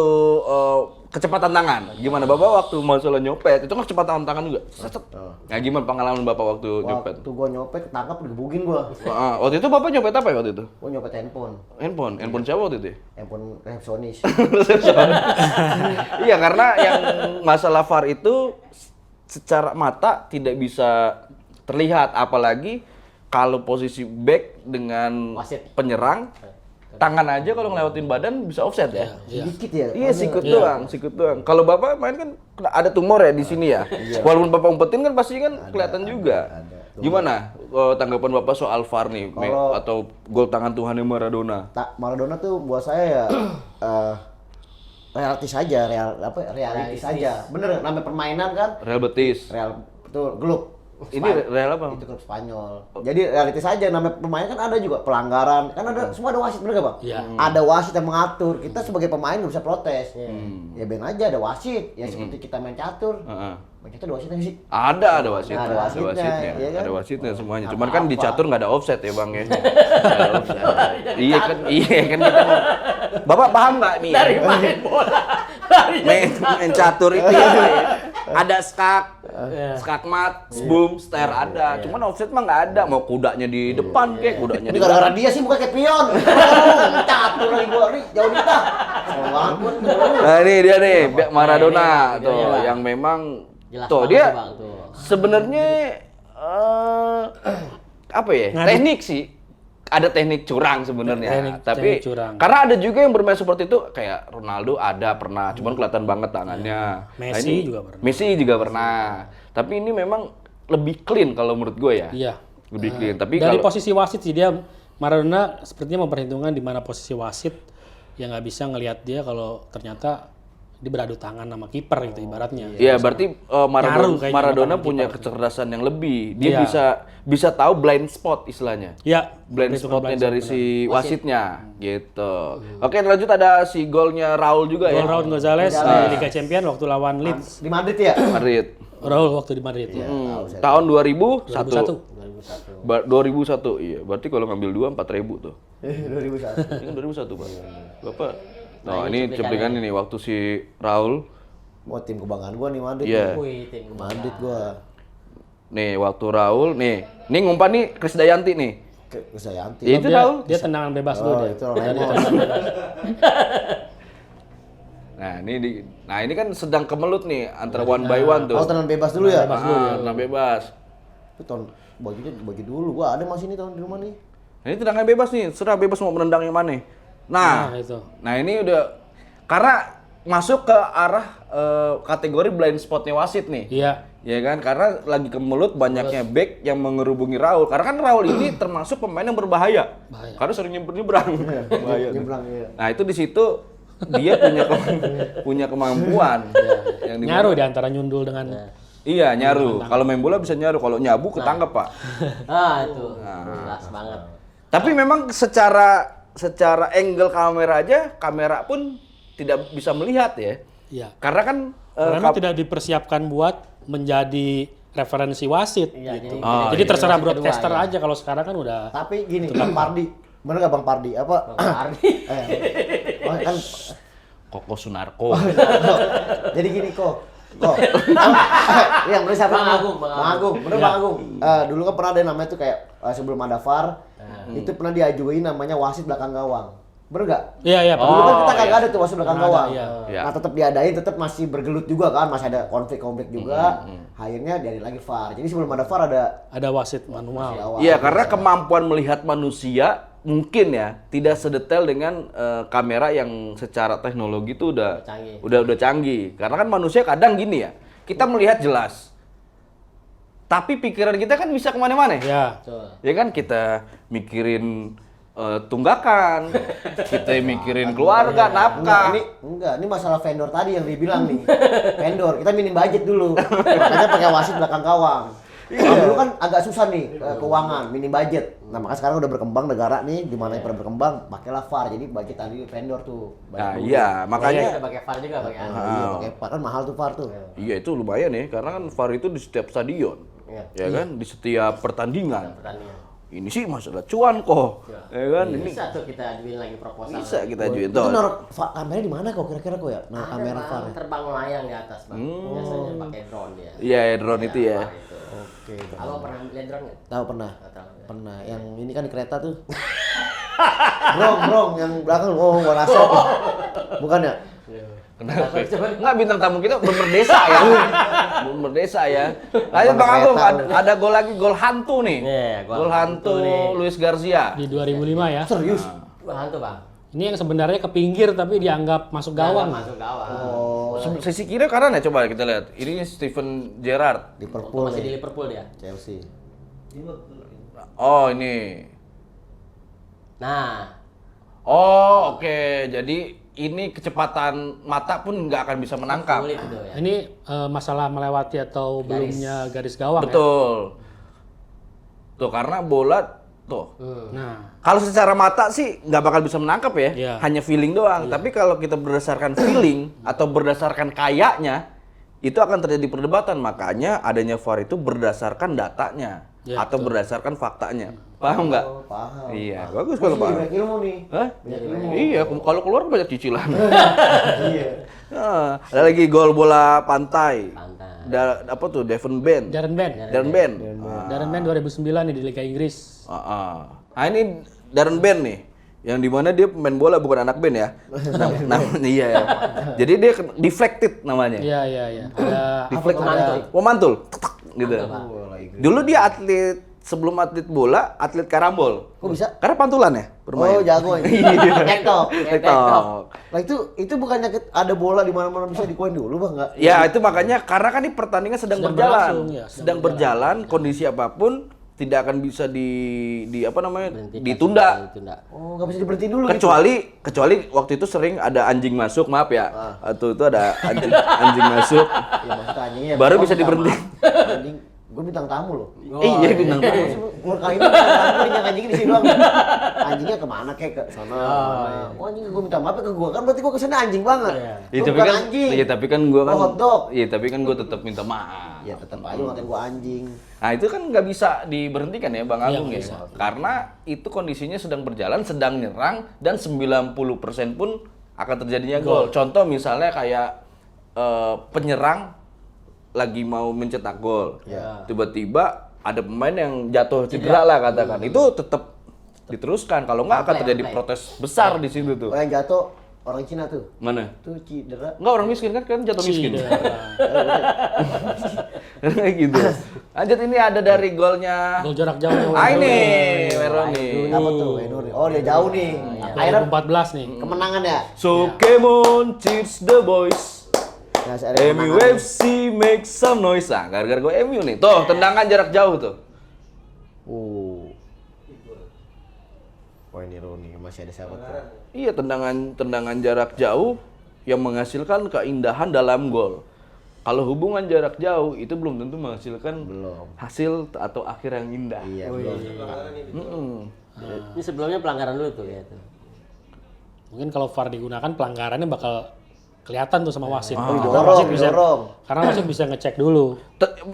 kecepatan tangan. Gimana Bapak waktu masalah nyopet itu kan kecepatan tangan juga. Nah gimana pengalaman Bapak waktu nyopet? Waktu gue nyopet ketangkap digebukin gue. Waktu itu Bapak nyopet apa ya waktu itu? Gue nyopet handphone. Handphone siapa waktu itu? Handphone resepsionis. Iya karena yang masalah VAR itu secara mata tidak bisa terlihat, apalagi kalau posisi back dengan Wasit. penyerang tangan aja kalau ngelewatin badan bisa offset ya. Sedikit ya. Iya sikut doang. Kalau Bapak main kan ada tumor ya di sini ya. Walaupun Bapak umpetin kan pasti kan kelihatan juga. Ada. Gimana tanggapan Bapak soal VAR nih? Atau gol tangan Tuhannya Maradona? Maradona tuh buat saya ya reality saja, reality saja. Bener, namanya permainan kan? Real Betis. Real, betul, klub. Ini Real apa? Itu klub Spanyol. Jadi reality saja, namanya pemain kan ada juga pelanggaran, kan ada semua ada wasit, bener gak Bang? Iya. Ada wasit yang mengatur. Kita sebagai pemain nggak bisa protes. Ya ben aja ada wasit. Ya seperti kita main catur. Main catur ada wasitnya nggak sih? Ada wasitnya. Ada wasitnya, iya kan? Ada wasitnya semuanya. Cuman kan di catur nggak ada offset ya Bang ya. Nggak ada offset. Iya kan kita. Bapak paham nggak nih? Dari main bola. Main catur itu ya. Ada skakmat, boom, ster ada. Cuman offset mah nggak ada. Mau kudanya di depan kek, kudanya Ini di gara-gara belakang. dia sih bukan kayak pion. Catur lagi gua nih, jauh dikit. Nah ini dia nih, Maradona Ini, tuh iya, Bang. yang memang Jelas tuh banget dia tuh, Bang, tuh. sebenarnya apa ya? Ngadu. Teknik sih. Ada teknik curang sebenarnya, tapi teknik curang. karena ada juga yang bermain seperti itu kayak Ronaldo ada pernah, cuman kelihatan banget tangannya. Messi juga pernah. Messi juga pernah. Tapi ini memang lebih clean kalau menurut gue ya. Iya. Lebih clean. Tapi Dari kalau posisi wasit sih dia Maradona sepertinya memperhitungkan di mana posisi wasit yang nggak bisa ngelihat dia kalau ternyata dia beradu tangan sama kiper gitu ibaratnya. iya berarti Nyaru kayaknya Maradona lapangan punya kiper. kecerdasan yang lebih. Dia Iya. bisa tahu blind spot istilahnya. Ya, Blind perhitungan spotnya blind dari spot, si wasitnya gitu. Oke, lanjut ada si golnya Raul juga benar. ya. Gol Raul Gonzalez di Liga Champion waktu lawan Leeds. Di Madrid ya? Madrid. Raul waktu di Madrid ya. Tahun 2001. 2001. 2001 iya. Berarti kalau ngambil 2 4.000 tuh. 2001. Ini 2001, Pak. Bapak. Nah, ini cuplikan ini waktu si Raul. Wah, tim kebanggaan gua nih Madrid. Iya. Wih, tim kebanggaan. Madrid gua. Nih, waktu Raul nih. Nih ngumpan nih Krisdayanti nih. Krisdayanti. Itu Dia- Raul. Dia tendangan bebas dulu Oh, dia. itu Raul. Nah, ini kan sedang kemelut nih antara one by one tuh. Oh, tenang bebas dulu ya? Tenang bebas. Itu tahun bagi dulu. Gua ada masih ini tahun di rumah nih. Nah, ini tendangan bebas nih, serah bebas mau menendang yang mana. Nah, Nah, itu. nah ini udah karena masuk ke arah kategori blind spotnya wasit nih. Iya. Ya kan, karena lagi kemelut banyaknya back yang mengerubungi Raul. Karena kan Raul ini termasuk pemain yang berbahaya. Karena sering nyebrang. Bahaya tuh. Nyebrang ya. Nah, itu di situ dia punya kemampuan yang dimana- Nyaru di antara nyundul dengan Iya, nyaru. Kalau main bola bisa nyaru, kalau nyabu ketangkep, Pak. Itu jelas banget. Tapi memang secara angle kamera aja, kamera pun tidak bisa melihat ya. Iya. Karena kan Karena tidak dipersiapkan buat menjadi referensi wasit Iya, gitu. jadi- Jadi terserah kedua, broadcaster ya. aja kalau sekarang kan udah Tapi gini, Bang Pardi. Bener gak Bang Pardi? Apa? Bang Ardi. Oh, kan Koko Sunarko. jadi gini kok. Yang bener siapa? Bang Agung, Bang Bang Agung. Bener Bang Agung. Dulu kan pernah ada yang namanya tuh kayak sebelum ada VAR, itu pernah diajuin namanya wasit belakang gawang. Bener gak? Iya, Dulu kan kita Oh, kagak iya. ada tuh wasit belakang Nggak ada, gawang. iya. Iya. Nah tetap diadain, tetap masih bergelut juga kan, masih ada konflik-konflik juga. Akhirnya diadain lagi VAR. Jadi sebelum ada VAR ada wasit manual. awal. Iya, karena kemampuan melihat manusia mungkin ya tidak sedetail dengan kamera yang secara teknologi itu udah Canggih. udah canggih. Karena kan manusia kadang gini ya, kita melihat jelas, tapi pikiran kita kan bisa kemana-mana. Ya. Betul. Ya kan kita mikirin tunggakan, kita mikirin keluarga, nafkah. Enggak, ini masalah vendor tadi yang dibilang nih. Vendor, kita minim budget dulu. Makanya pakai wasit belakang gawang. Kalau dulu kan agak susah nih keuangan, minim budget. Nah, maka sekarang udah berkembang negara nih, di mana yang pernah berkembang, pakailah VAR. Jadi budget tadi vendor tuh. Nah, Budget dulu. iya, Kita makanya pakai VAR juga pakai Nah, iya, pakai VAR kan mahal tuh VAR tuh. iya itu lumayan ya, karena kan VAR itu di setiap stadion. Iya. Ya kan, di setiap pertandingan. pertandingan. Ini sih masalah cuan kok. Ya kan, ini Bisa tuh kita ajuin lagi proposal. bisa kita ajuin Itu tuh. naruh kamera di mana kok kira-kira kok ya? Nah, Ada, kamera Bang, VAR. terbang melayang di atas, Bang. Biasanya pakai drone dia. Iya, drone itu ya. VAR itu. Oke. Abang pernah lihat drone nggak? Tahu pernah? Nggak tahu, ya. Pernah. Yang ini kan di kereta tuh. Brong, yang belakang gua rasa. Bukan ya? Kenapa? Enggak, bintang tamu kita bermerdesa ya. Bermerdesa ya. Lanjut Bang Agung, ada gol lagi, gol hantu nih. Iya, Gol hantu nih. Luis Garcia. Di 2005 ya. Serius? Gol hantu, Bang. Ini yang sebenarnya ke pinggir tapi dianggap masuk gawang. Masuk gawang. Oh, Sisi kiri kanan ya, coba kita lihat. Ini Steven Gerrard. Liverpool Masih di nih. Liverpool dia. Chelsea. Oh, ini. Nah, Oh, oke. Jadi ini kecepatan mata pun nggak akan bisa menangkap. sulit itu ya. Ini masalah melewati atau belumnya garis gawang ya. Betul. Tuh, karena bola tuh. Nah, Kalau secara mata sih nggak bakal bisa menangkap ya, Iya. hanya feeling doang. Tapi kalau kita berdasarkan feeling atau berdasarkan kayaknya, itu akan terjadi perdebatan. Makanya adanya VAR itu berdasarkan datanya Ya, atau berdasarkan faktanya. Paham nggak? Oh, paham. Iya, bagus kalau paham. Banyak ilmu nih. Hah? Iya, kalau keluar banyak cicilan. Iya. Nah, ada lagi gol bola pantai. Pantai. Apa tuh? Devon Band. Darren Ben. Darren Band. Darren Ben 2009 nih di Liga Inggris. Nah, ini Darren Band nih, yang dimana dia pemain bola bukan anak band ya. Namanya iya ya. Jadi dia deflected namanya. Iya. Ada Deflected. Mantul. Gitu. Dulu dia atlet sebelum atlet bola, atlet karambol. Kok bisa? Karena pantulan ya bermain. Oh, jago ini. TikTok. TikTok. Nah itu bukannya ada bola di mana-mana bisa dikuain dulu, Bang, enggak? Ya, itu makanya karena kan ini pertandingan sedang berjalan. berlangsung, ya, sedang berjalan, kondisi apapun tidak akan bisa apa namanya? Berhentikan, ditunda. Oh, nggak bisa diberhentiin dulu gitu. Kecuali waktu itu sering ada anjing masuk, maaf ya. Atau itu ada anjing masuk. Ya maksudnya anjingnya. Baru oh, bisa minta diberhentiin. maaf. Anjing, gue bintang tamu loh. Iya, bintang tamu. Keluar kali ini bintang tamu yang anjingnya di sini doang. Anjingnya kemana kek ke sana? Oh, anjing gue minta maaf ke gue kan berarti gue kesana anjing banget. Iya, Gua tapi bukan kan anjing. iya, tapi kan gua kan Oh, hotdog. Iya, tapi kan gua tetap minta maaf. Ya tetap aja ngatain gue anjing. Nah, itu kan nggak bisa diberhentikan ya Bang Iya, Agung nggak ya. bisa. Karena itu kondisinya sedang berjalan, sedang nyerang dan 90% pun akan terjadinya gol. Contoh misalnya kayak penyerang lagi mau mencetak gol. Tiba-tiba ada pemain yang jatuh cedera lah katakan. Itu tetap diteruskan. Kalau nggak akan terjadi protes besar di situ tuh. Oh, yang jatuh orang Cina tuh. Mana? Tuh cedera. Enggak, orang miskin kan jatuh miskin. Cedera. Kayak gitu. Lanjut, ini ada dari golnya. Gol jarak jauh. Ini Meroni. Apa tuh? Oh, dia jauh nih. Akhirnya 2014 nih. kemenangan ya. So come on, cheers the boys. Nah, akhirnya kemenangan. MUFC make some noise. Nah, gara-gara gue MU nih. Tuh, tendangan jarak jauh tuh. Oh, ini Rooney masih ada siapa tuh? Iya, tendangan jarak jauh yang menghasilkan keindahan dalam gol. Kalau hubungan jarak jauh itu belum tentu menghasilkan hasil atau akhir yang indah. Iya, belum. Ini sebelumnya pelanggaran dulu tuh ya tuh. Mungkin kalau VAR digunakan pelanggarannya bakal kelihatan tuh sama wasit. Karena wasit bisa ngecek dulu.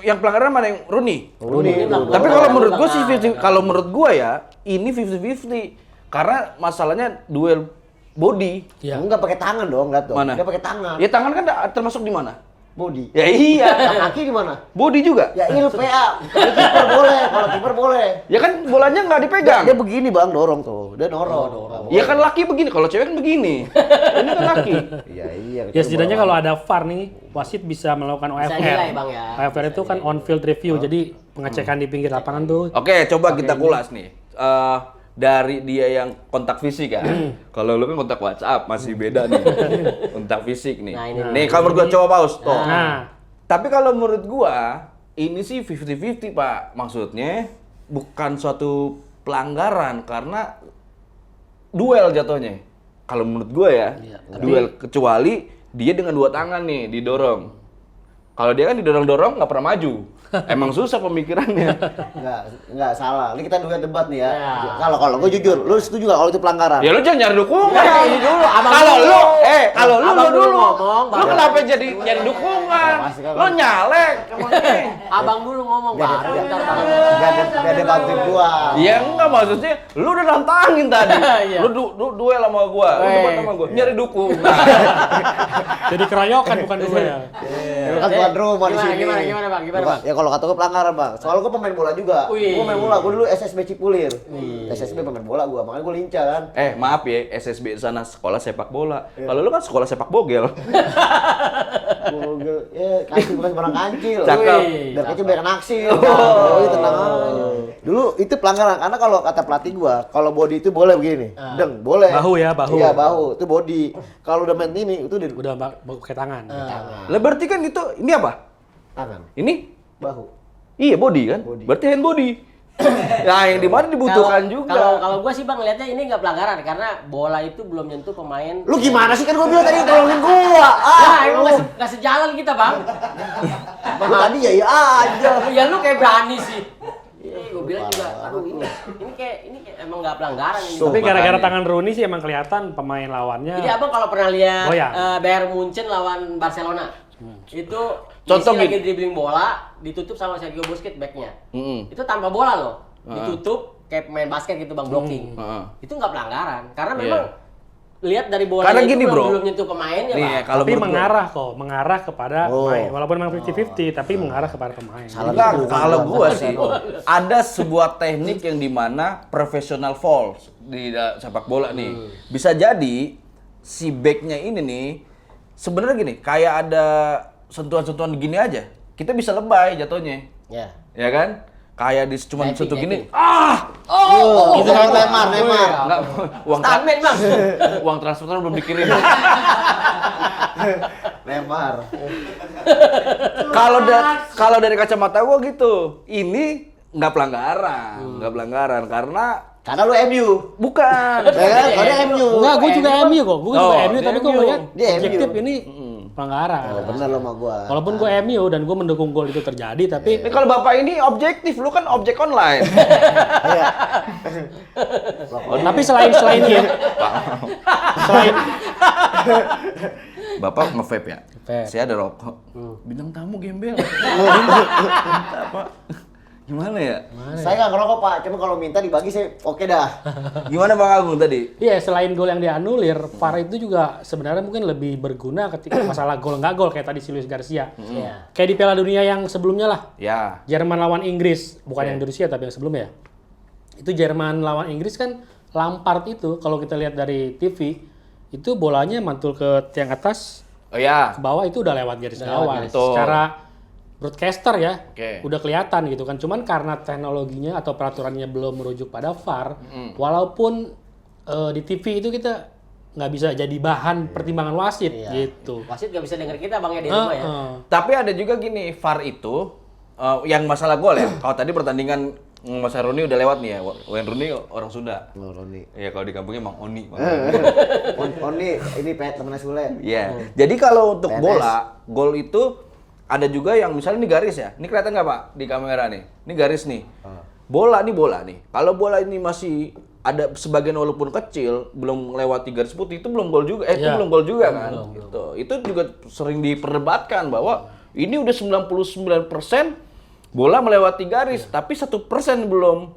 Yang pelanggaran mana yang Rooney? Rooney. Tapi kalau menurut gue sih, kalau menurut gue ya, ini 50-50. Karena masalahnya duel body. Iya. Enggak pakai tangan dong, enggak dong. Mana? Dia pakai tangan. Ya tangan kan termasuk di mana? Body. Ya iya. Kaki di mana? Body juga. Ya ini PA. Kalau kiper boleh, kalau kiper boleh. Ya kan bolanya nggak dipegang. Dia begini Bang, dorong tuh. Dia dorong. Ya kan laki begini, kalau cewek kan begini. Ini kan laki. Iya. Ya setidaknya kalau ada VAR nih, wasit bisa melakukan Bisa OFR. nilai, Bang, ya. OFR itu kan on field review, jadi pengecekan di pinggir lapangan tuh. Oke, coba kita kulas nih. Dari dia yang kontak fisik ya. Kalau lu kan kontak WhatsApp masih beda nih. Kontak fisik nih. Nah, ini nih kalau menurut gua coba paus tuh. Nah, Tapi kalau menurut gua ini sih 50-50, Pak. Maksudnya bukan suatu pelanggaran karena duel jatuhnya. Kalau menurut gua ya, duel kecuali dia dengan dua tangan nih didorong. Kalau dia kan didorong-dorong nggak pernah maju. Emang susah pemikirannya. Enggak salah. Ini kita debat nih ya. Kalau gue jujur, lu setuju nggak kalau itu pelanggaran? Ya lu jangan nyari dukungan. ini dulu, abang Kalau dulu. lu, kalau lu Abang dulu. ngomong, Lu kenapa jadi nyari dukungan? Lu nyalek emangnya. Abang dulu ngomong baru ntar tangan. Gak ada bantuin gua. Ya enggak, maksudnya lu udah nantangin tadi. Iya. Lu duel sama gua, lu debat sama gua, nyari dukungan. jadi keroyokan bukan duel. Lu kan tuan rumah di sini. Gimana, Bang? Ya kalau kata gue pelanggaran, Bang. Soalnya gue pemain bola juga. Wih. Gue main bola. Gue dulu SSB Cipulir. SSB pemain bola gue. Makanya gue lincah kan. Maaf ya, SSB di sana sekolah sepak bola. Kalau lu kan sekolah sepak bogel. Google. Ya, kancil bukan barang kancil. Cakep. Biar kecil biar naksil. Oh, tenang aja. Dulu itu pelanggaran. Karena kalau kata pelatih gue, kalau body itu boleh begini. Deng, boleh. Bahu ya, bahu. Iya, bahu. Itu body. Kalau udah main ini, itu Udah pakai tangan. Lah berarti kan itu ini apa? tangan. Ini Bahu. iya body kan? Berarti hand body. Nah, yang di mana dibutuhkan juga. Kalau gua sih Bang lihatnya ini nggak pelanggaran karena bola itu belum nyentuh pemain. Lu gimana sih, kan gua bilang tadi tolongin gua. Emang nggak sejalan kita Bang. Lu tadi ya aja. Ya lu kayak berani sih. Gue bilang juga, aduh ini kayak emang nggak pelanggaran ini. Tapi gara-gara tangan Rooney sih emang kelihatan pemain lawannya. Jadi abang kalau pernah lihat Goyang. Bayern Munchen lawan Barcelona, itu Contoh Messi lagi gitu. dribbling bola, ditutup sama Sergio Busquets backnya. Mm-mm. Itu tanpa bola loh, ditutup kayak pemain basket gitu bang, blocking. Itu nggak pelanggaran, karena memang lihat dari bola Karena itu gini, bro. belum nyentuh pemain ya Nih, bang. kalau Tapi menurut gua- mengarah kepada pemain. Walaupun memang 50-50, tapi mengarah kepada pemain. Enggak, kalau gua sih ada sebuah teknik yang dimana professional falls di sepak bola nih. Bisa jadi si backnya ini nih sebenarnya gini, kayak ada sentuhan-sentuhan gini aja. Kita bisa lebay jatuhnya. Ya. Ya kan? Kayak cuma Tapping, sentuh gini. Itu kan Neymar. Enggak, Stuntman bang. uang transfer belum dikirim. Neymar. Kalau dari kacamata gua gitu, ini nggak pelanggaran Karena lu MU. bukan. Ya kan? Karena MU. Enggak, gue juga MU kok. Gue juga Oh, MU, tapi gue MU. melihat Dia MU. objektif ini pelanggaran. Oh, bener lo sama gua. Walaupun gue MU dan gue mendukung gol itu terjadi, tapi Ini kalau bapak ini objektif, lu kan objek online. Iya. tapi selain ya, selain Bapak nge-vape ya? Vape. Saya ada rokok. Bintang tamu gembel. Minta apa? Gimana ya? Saya nggak ngerokok Pak, cuma kalau minta dibagi saya oke dah. Gimana Bang Agung tadi? iya selain gol yang dianulir, VAR itu juga sebenarnya mungkin lebih berguna ketika masalah gol nggak gol kayak tadi si Luis Garcia. Iya. Kayak di Piala Dunia yang sebelumnya lah. Ya. Jerman lawan Inggris, bukan yang di Rusia tapi yang sebelumnya. Itu Jerman lawan Inggris kan Lampard itu kalau kita lihat dari TV itu bolanya mantul ke tiang atas, Oh ya. ke bawah itu udah lewat garis gawang. Betul. Secara broadcaster ya, Oke. udah kelihatan gitu kan. Cuman karena teknologinya atau peraturannya belum merujuk pada VAR, walaupun di TV itu kita nggak bisa jadi bahan pertimbangan wasit gitu. Wasit nggak bisa denger kita bang ya di rumah ya. Tapi ada juga gini, VAR itu yang masalah gol ya. Kalau tadi pertandingan Mas Rooney udah lewat nih ya. Wayne Rooney orang Sunda. Roni. Iya, kalau di kampungnya Mang Oni. Oni ini temennya Sule. Iya. Jadi kalau untuk PNS. bola, gol itu ada juga yang misalnya ini garis ya. Ini kelihatan nggak Pak di kamera nih? Ini garis nih. Bola nih. Kalau bola ini masih ada sebagian walaupun kecil belum melewati garis putih itu belum gol juga. Itu Iya. belum gol juga kan. Gitu. Itu juga sering diperdebatkan bahwa ini udah 99% bola melewati garis, tapi 1% belum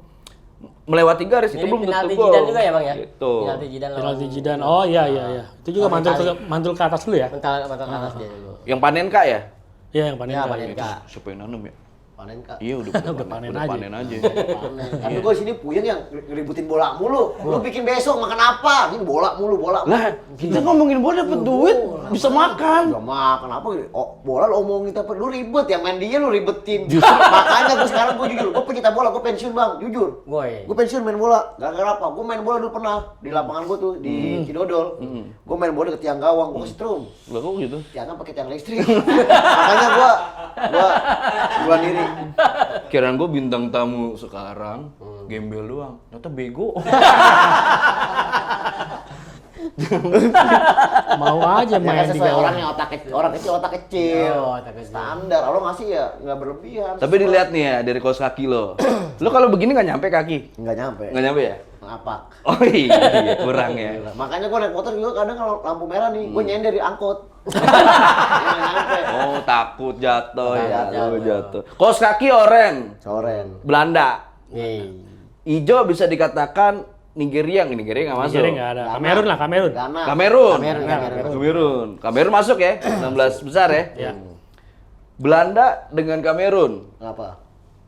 melewati garis. Itu Jadi belum tentu penalti gol. Zidane juga ya bang ya. Gitu. Penalti Zidane lawan Penalti Zidane. Oh iya. Itu juga mantul ke atas dulu ya. mental ke atas dia dulu. Yang Panenka ya? Iya yang panen. Ya Panenka. Siapa yang nanam ya? Panen Kak. Iya udah panen udah aja. panen aja. Tapi gue sini puyeng yang ngeributin bola mulu. Lu bikin besok makan apa? Ini bola mulu. Lah, kita ngomongin bola dapat duit, bisa makan. Gak makan apa? Oh, bola lu omongin tapi lu ribet ya, main dia lu ribetin. Makanya gue sekarang gue jujur, gue pencinta bola, gue pensiun bang, jujur. Boy. Gue pensiun main bola, gara-gara apa? Gue main bola dulu pernah di lapangan gue tuh di Cidodol. Gue main bola ke tiang gawang, gue setrum. Lah kok gitu? Tiangnya pakai tiang listrik. Makanya gue bulan diri. Kirain gue bintang tamu sekarang, gembel doang. Ternyata bego. Mau aja Ya kan main di sesuai gawang. orang yang orang kecil otak kecil. Oh, otak kecil. Standar, kalau ngasih ya nggak berlebihan. Tapi dilihat nih ya dari kaos kaki lo. Lo kalau begini nggak nyampe kaki? Nggak nyampe. Nggak nyampe ya? Ngapak. Oh iya, kurang ya. Makanya gue naik motor juga kadang kalau lampu merah nih, gue nyender di angkot. Nggak nyampe. Oh takut jatuh ya, Jatuh. lo jatuh. Kaos kaki oren, Soren. Belanda. Nih. Ijo bisa dikatakan Nigeria nggak masuk. Nigeria nggak ada. Kamerun lah, Kamerun. Ghana. Kamerun masuk ya, 16 besar ya. Ya. Belanda dengan Kamerun. Apa?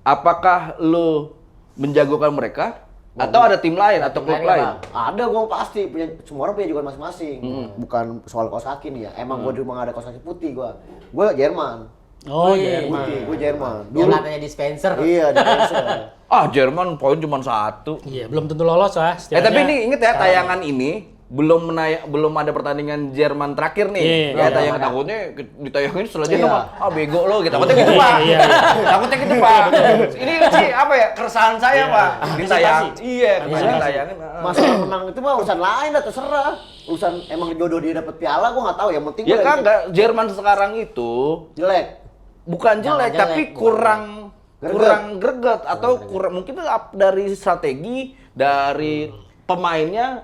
Apakah lo menjagokan mereka atau ada tim lain atau klub lain? Ada gue pasti punya, semua orang punya jagoan masing-masing. Bukan soal kaos kaki nih ya. Emang gue di rumah ada kaos kaki putih gue. Gue Jerman. Oh, Jerman. Putih, gue Jerman. Yang katanya dispenser. Iya, di Indonesia. Ah Jerman poin cuma 1. Iya, belum tentu lolos lah. Tapi ini inget ya tayangan ini belum ada pertandingan Jerman terakhir nih. Iya, Tayang takutnya ditayangin selanjutnya bego lo gitu. Takutnya gitu, Pak. Iya. Takutnya gitu, Pak. Ini sih apa ya? Keresahan saya, Pak. Ditayang. Iya, ditayangin. Masalah menang itu mah urusan lain lah, terserah. Urusan emang jodoh dia dapat piala gua nggak tahu, yang penting Ya kan enggak, Jerman sekarang itu jelek. bukan jelek, jelek, tapi kurang greget atau mungkin itu dari strategi dari pemainnya.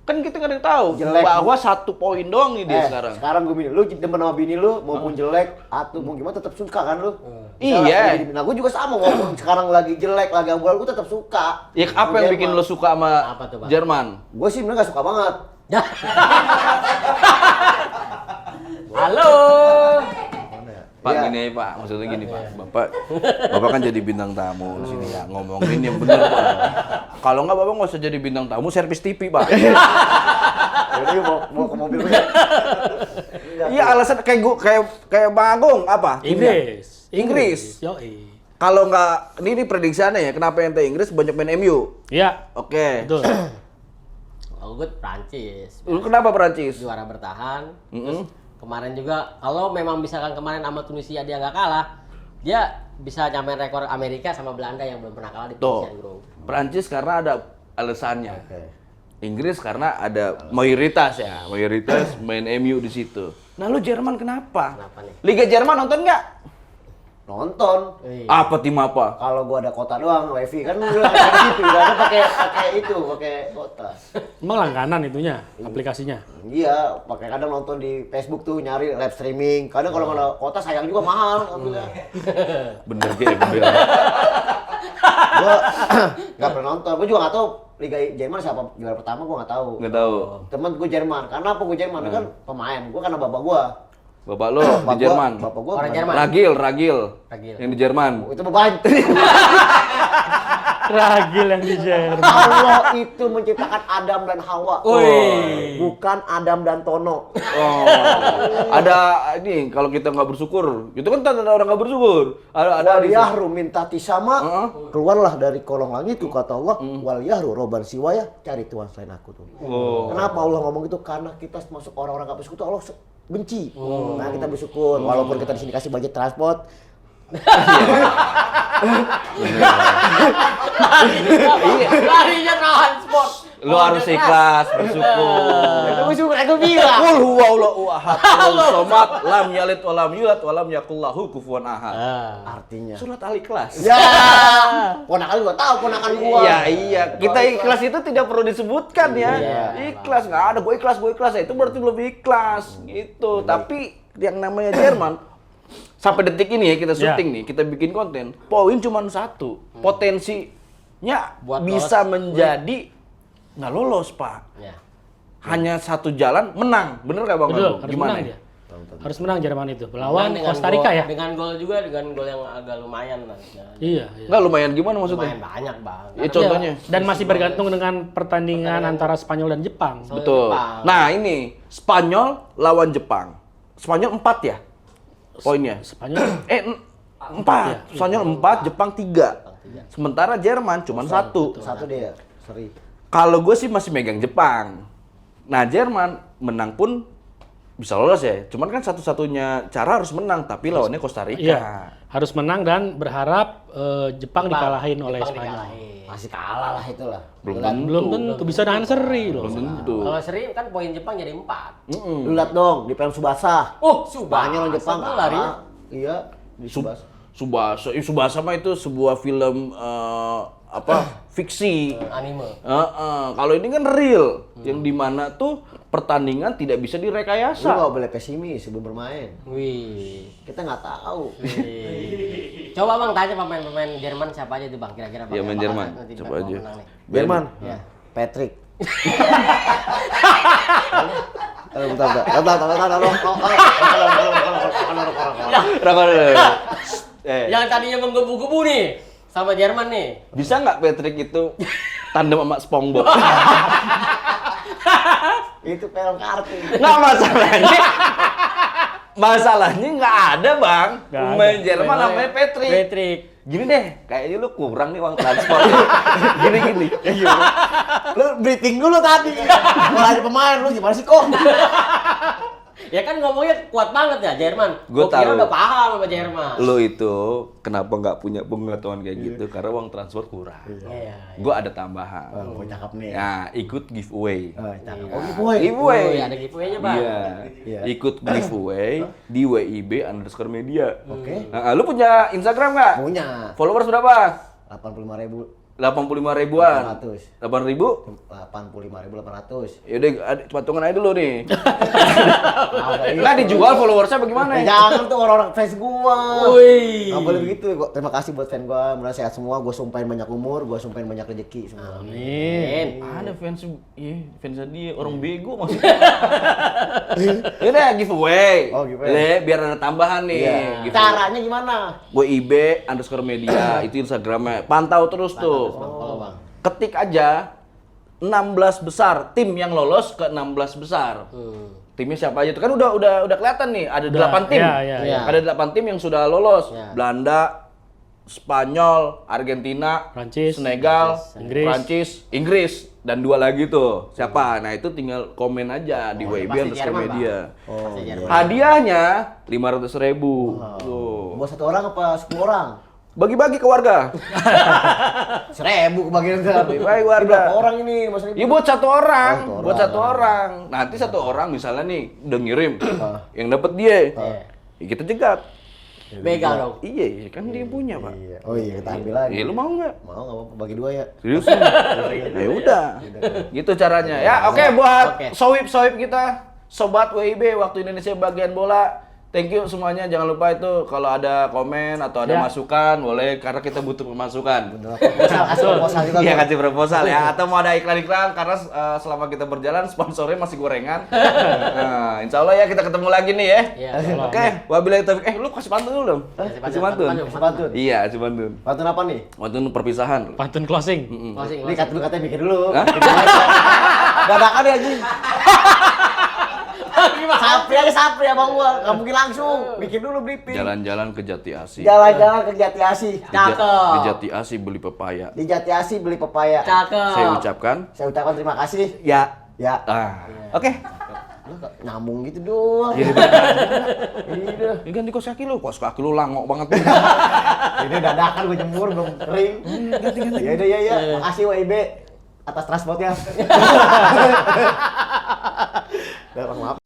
Kan kita nggak ada yang tahu Jelek. bahwa 1 poin doang nih dia sekarang. Sekarang gue lu demen sama bini lu maupun jelek atau mau gimana tetap suka kan lu? Iya. Nah gue juga sama walaupun sekarang lagi jelek lagi ambulan gue tetap suka. Ya apa yang bikin lo suka sama Apa tuh, Bang? Jerman? Gue sih sebenarnya gak suka banget. Halo. Pak Iya. gini aja, Pak, maksudnya gini Pak, Bapak kan jadi bintang tamu di sini ya, ngomongin yang bener Pak. Kalau nggak Bapak nggak usah jadi bintang tamu, servis TV Pak. Jadi mau ke mobil gue. Iya alasan kayak Bang Agung apa? Inggris. Yoi. Kalau nggak, ini prediksinya ya, kenapa ente Inggris banyak main MU? Iya. Oke. Betul. Oh, gue Prancis. Lu kenapa Perancis? Juara bertahan. Terus kemarin juga kalau memang misalkan kemarin sama Tunisia dia nggak kalah, dia bisa nyamain rekor Amerika sama Belanda yang belum pernah kalah di Tuh, penyisian grup. Perancis karena ada alasannya. Oke. Inggris karena ada mayoritas main MU di situ. Nah lu Jerman kenapa? Kenapa nih? Liga Jerman nonton nggak? Nonton. Iya. Apa tim apa? Kalau gue ada kota doang, wifi kan lu ada gitu, udah pakai kota. Emang langganan itunya, aplikasinya. Iya, pakai kadang nonton di Facebook tuh nyari live streaming. Kadang kalau nggak ada kota sayang juga mahal ambilnya. Bener gitu bener. Gue nggak pernah nonton. Gue juga nggak tahu Liga Jerman siapa juara pertama, gue nggak tahu. Nggak tahu. Temen gue Jerman. Karena apa gue Jerman? Kan pemain. Gue karena bapak gue. Bapak lo di Jerman. Bapak gue Orang Jerman. Ragil. Ragil. Yang di Jerman. Itu beban. Ragil yang di Jerman. Allah itu menciptakan Adam dan Hawa. Wih. Bukan Adam dan Tono. Oh, ada ini kalau kita nggak bersyukur, itu kan tanda orang nggak bersyukur. Ada Wal yahru min tahti sama, Heeh. keluarlah dari kolong langit itu kata Allah. Wal yahru roban siwaya, cari Tuhan selain aku tuh. Oh. Kenapa Allah ngomong itu? Karena kita masuk orang-orang gak bersyukur tuh Allah benci. Nah kita bersyukur, walaupun kita di sini kasih budget transport. Larinya transport. Lu harus ikhlas bersyukur. Itu bersyukur, aku bilang. Qul huwallahu ahad, Allahus somad, lam yalid wa lam yulad wa lam yakul lahu kufuwan ahad. Artinya. Surat Al-Ikhlas. Ya, ponakan gua tahu ponakan gua. Iya. Kita ikhlas itu tidak perlu disebutkan ya. Iya. Ikhlas nggak ada, gue ikhlas. Itu berarti belum ikhlas gitu. Tapi yang namanya Jerman sampai detik ini ya kita syuting nih, kita bikin konten, poin cuma 1. Potensinya Buat bisa lolos. menjadi nggak lolos Pak. Ya. Hanya 1 jalan menang, bener nggak Bang Betul, Agung? harus Gimana menang ya? dia. Harus menang Jerman itu. Melawan Dengan Costa Rica gol- ya? Dengan gol juga, dengan gol yang agak lumayan lah. Ya. Iya. Nggak lumayan gimana maksudnya? Lumayan banyak bang. Ya, contohnya. Iya. Dan masih bergantung dengan pertandingan antara Spanyol dan Jepang. Betul. Jepang. Nah ini Spanyol lawan Jepang. Spanyol 4 ya poinnya. Spanyol 4. Spanyol 4, Jepang 3. Sementara Jerman cuma 1. Satu dia, seri. Kalau gue sih masih megang Jepang. Nah Jerman menang pun bisa lolos ya. Cuman kan satu-satunya cara harus menang, tapi lawannya Costa Rica. iya, harus menang dan berharap Jepang dikalahin oleh Jepang Spanyol. dikalahin. Masih kalah lah itulah. Belum tentu bisa dengan seri loh. Belum tentu. Kalau seri kan poin Jepang jadi 4. Lu lihat dong di film Subasa. Oh, Spanyol Jepang Subasa kalah. larinya. Iya, di Subasa. Subasa mah itu sebuah film fiksi. Anime. Kalau ini kan real, yang dimana tuh pertandingan tidak bisa Lu direkayasa. nggak boleh pesimis sebelum bermain. Wih. Kita nggak tahu. Wih. Coba bang tanya pemain-pemain Jerman siapa aja tuh bang kira-kira bang. Iya, main yang bakal Jerman. nanti Coba bakal aja. menang nih. Jerman. Ya. Patrick. Yang tadinya menggebu-gebu nih sama Jerman nih. Bisa nggak Patrick itu tandem sama SpongeBob? Itu film kartun. Nggak masalahnya. Masalahnya nggak ada bang. Nggak ada. Pemain Jerman namanya Patrick. Patrick. Gini deh, kayaknya lu kurang nih uang transport. Gini. Lu briefing dulu tadi. Kalau ada pemain lu gimana sih kok? Ya kan ngomongnya kuat banget ya Jerman. Gua Gua kira tahu. udah paham sama Jerman. Lo itu kenapa nggak punya pengetahuan kayak gitu? Karena uang transfer kurang. Iya. Gue ada tambahan. Oh, cakep nih. Nah, ikut giveaway. Oh, cakep. Oh, giveaway. Giveaway. Oh, iya, ada giveaway-nya, Bang. Iya. Iya. Ikut giveaway di WIB_media. Oke. Nah, lu punya Instagram nggak? Punya Followers berapa? 85.000. 85 ribuan. 800. 8 ribu? 85.800. Yaudah, patungan aja dulu nih. Nah, Nggak dijual followersnya bagaimana? jangan tuh orang-orang fans gua. Wih. Nggak boleh begitu. Terima kasih buat fan gua, mudah sehat semua. Gua sumpahin banyak umur, gua sumpahin banyak rezeki semua. Amin. Ada fans, fansnya dia orang bego maksudnya. Yaudah, giveaway. Oh, giveaway. Le, biar ada tambahan nih. Iya. Giveaway. Caranya gimana? WIB_media itu Instagramnya. Pantau terus tuh. Kalau Bang. Ketik aja 16 besar, tim yang lolos ke 16 besar. Timnya siapa aja tuh? Kan udah kelihatan nih, ada 8 tim. Iya. Ada 8 tim yang sudah lolos. Iya. Belanda, Spanyol, Argentina, Prancis, Senegal, Inggris. Prancis, Inggris, dan 2 lagi tuh. Siapa? Nah, itu tinggal komen aja di WIB pasti Jerman, media. Pasti Jerman. Hadiahnya 500.000. Tuh. Buat 1 orang apa 10 orang? Bagi-bagi ke warga. 1.000 kebagian kan. Bagi warga. Berapa orang ini Mas Ribu? Ya buat 1 orang, Oh, 1 buat orang. 1 orang. Nanti 1 orang misalnya nih udah ngirim, yang dapat dia, ya kita cegat. Begal dong. Iya, kan dia punya pak. Iya. Oh iya, kita ambil lagi. Lu mau nggak? Mau nggak apa-apa, bagi 2 ya. Serius? Ya udah, gitu caranya. Ya oke buat Oke. sohib kita, sobat WIB waktu Indonesia bagian bola. Thank you semuanya. Jangan lupa itu kalau ada komen atau ada masukan boleh karena kita butuh pemasukan. Proposal, kasih proposal juga. Iya Bang. kasih proposal ya atau mau ada iklan-iklan karena selama kita berjalan sponsornya masih gorengan. Nah, insya Allah ya kita ketemu lagi nih ya. Iya. Oke, wabillahi taufiq. Lu kasih pantun dulu dong. Kasih pantun. Kasih pantun. Iya, kasih pantun. Pantun apa nih? Pantun perpisahan. Pantun closing. Closing, Ini closing. katanya mikir dulu. Hah? Dadakan ya anjing. Sapri abang gua, nggak mungkin langsung. Mikir dulu briefing. Jalan-jalan ke Jati Asih. Jalan-jalan ke Jati Asih. Di Jati Asih beli pepaya. Di Jati Asih beli pepaya. Cakep. Saya ucapkan Saya ucapkan terima kasih. ya. Ya. Oke. Lu kok nyambung gitu doang. Jadi Ini ya ganti kos kaki lu. Kos kaki lu langok banget. Ini dadakan gue jemur belum kering. Ya udah ya. Makasih WIB atas transportnya. Maaf.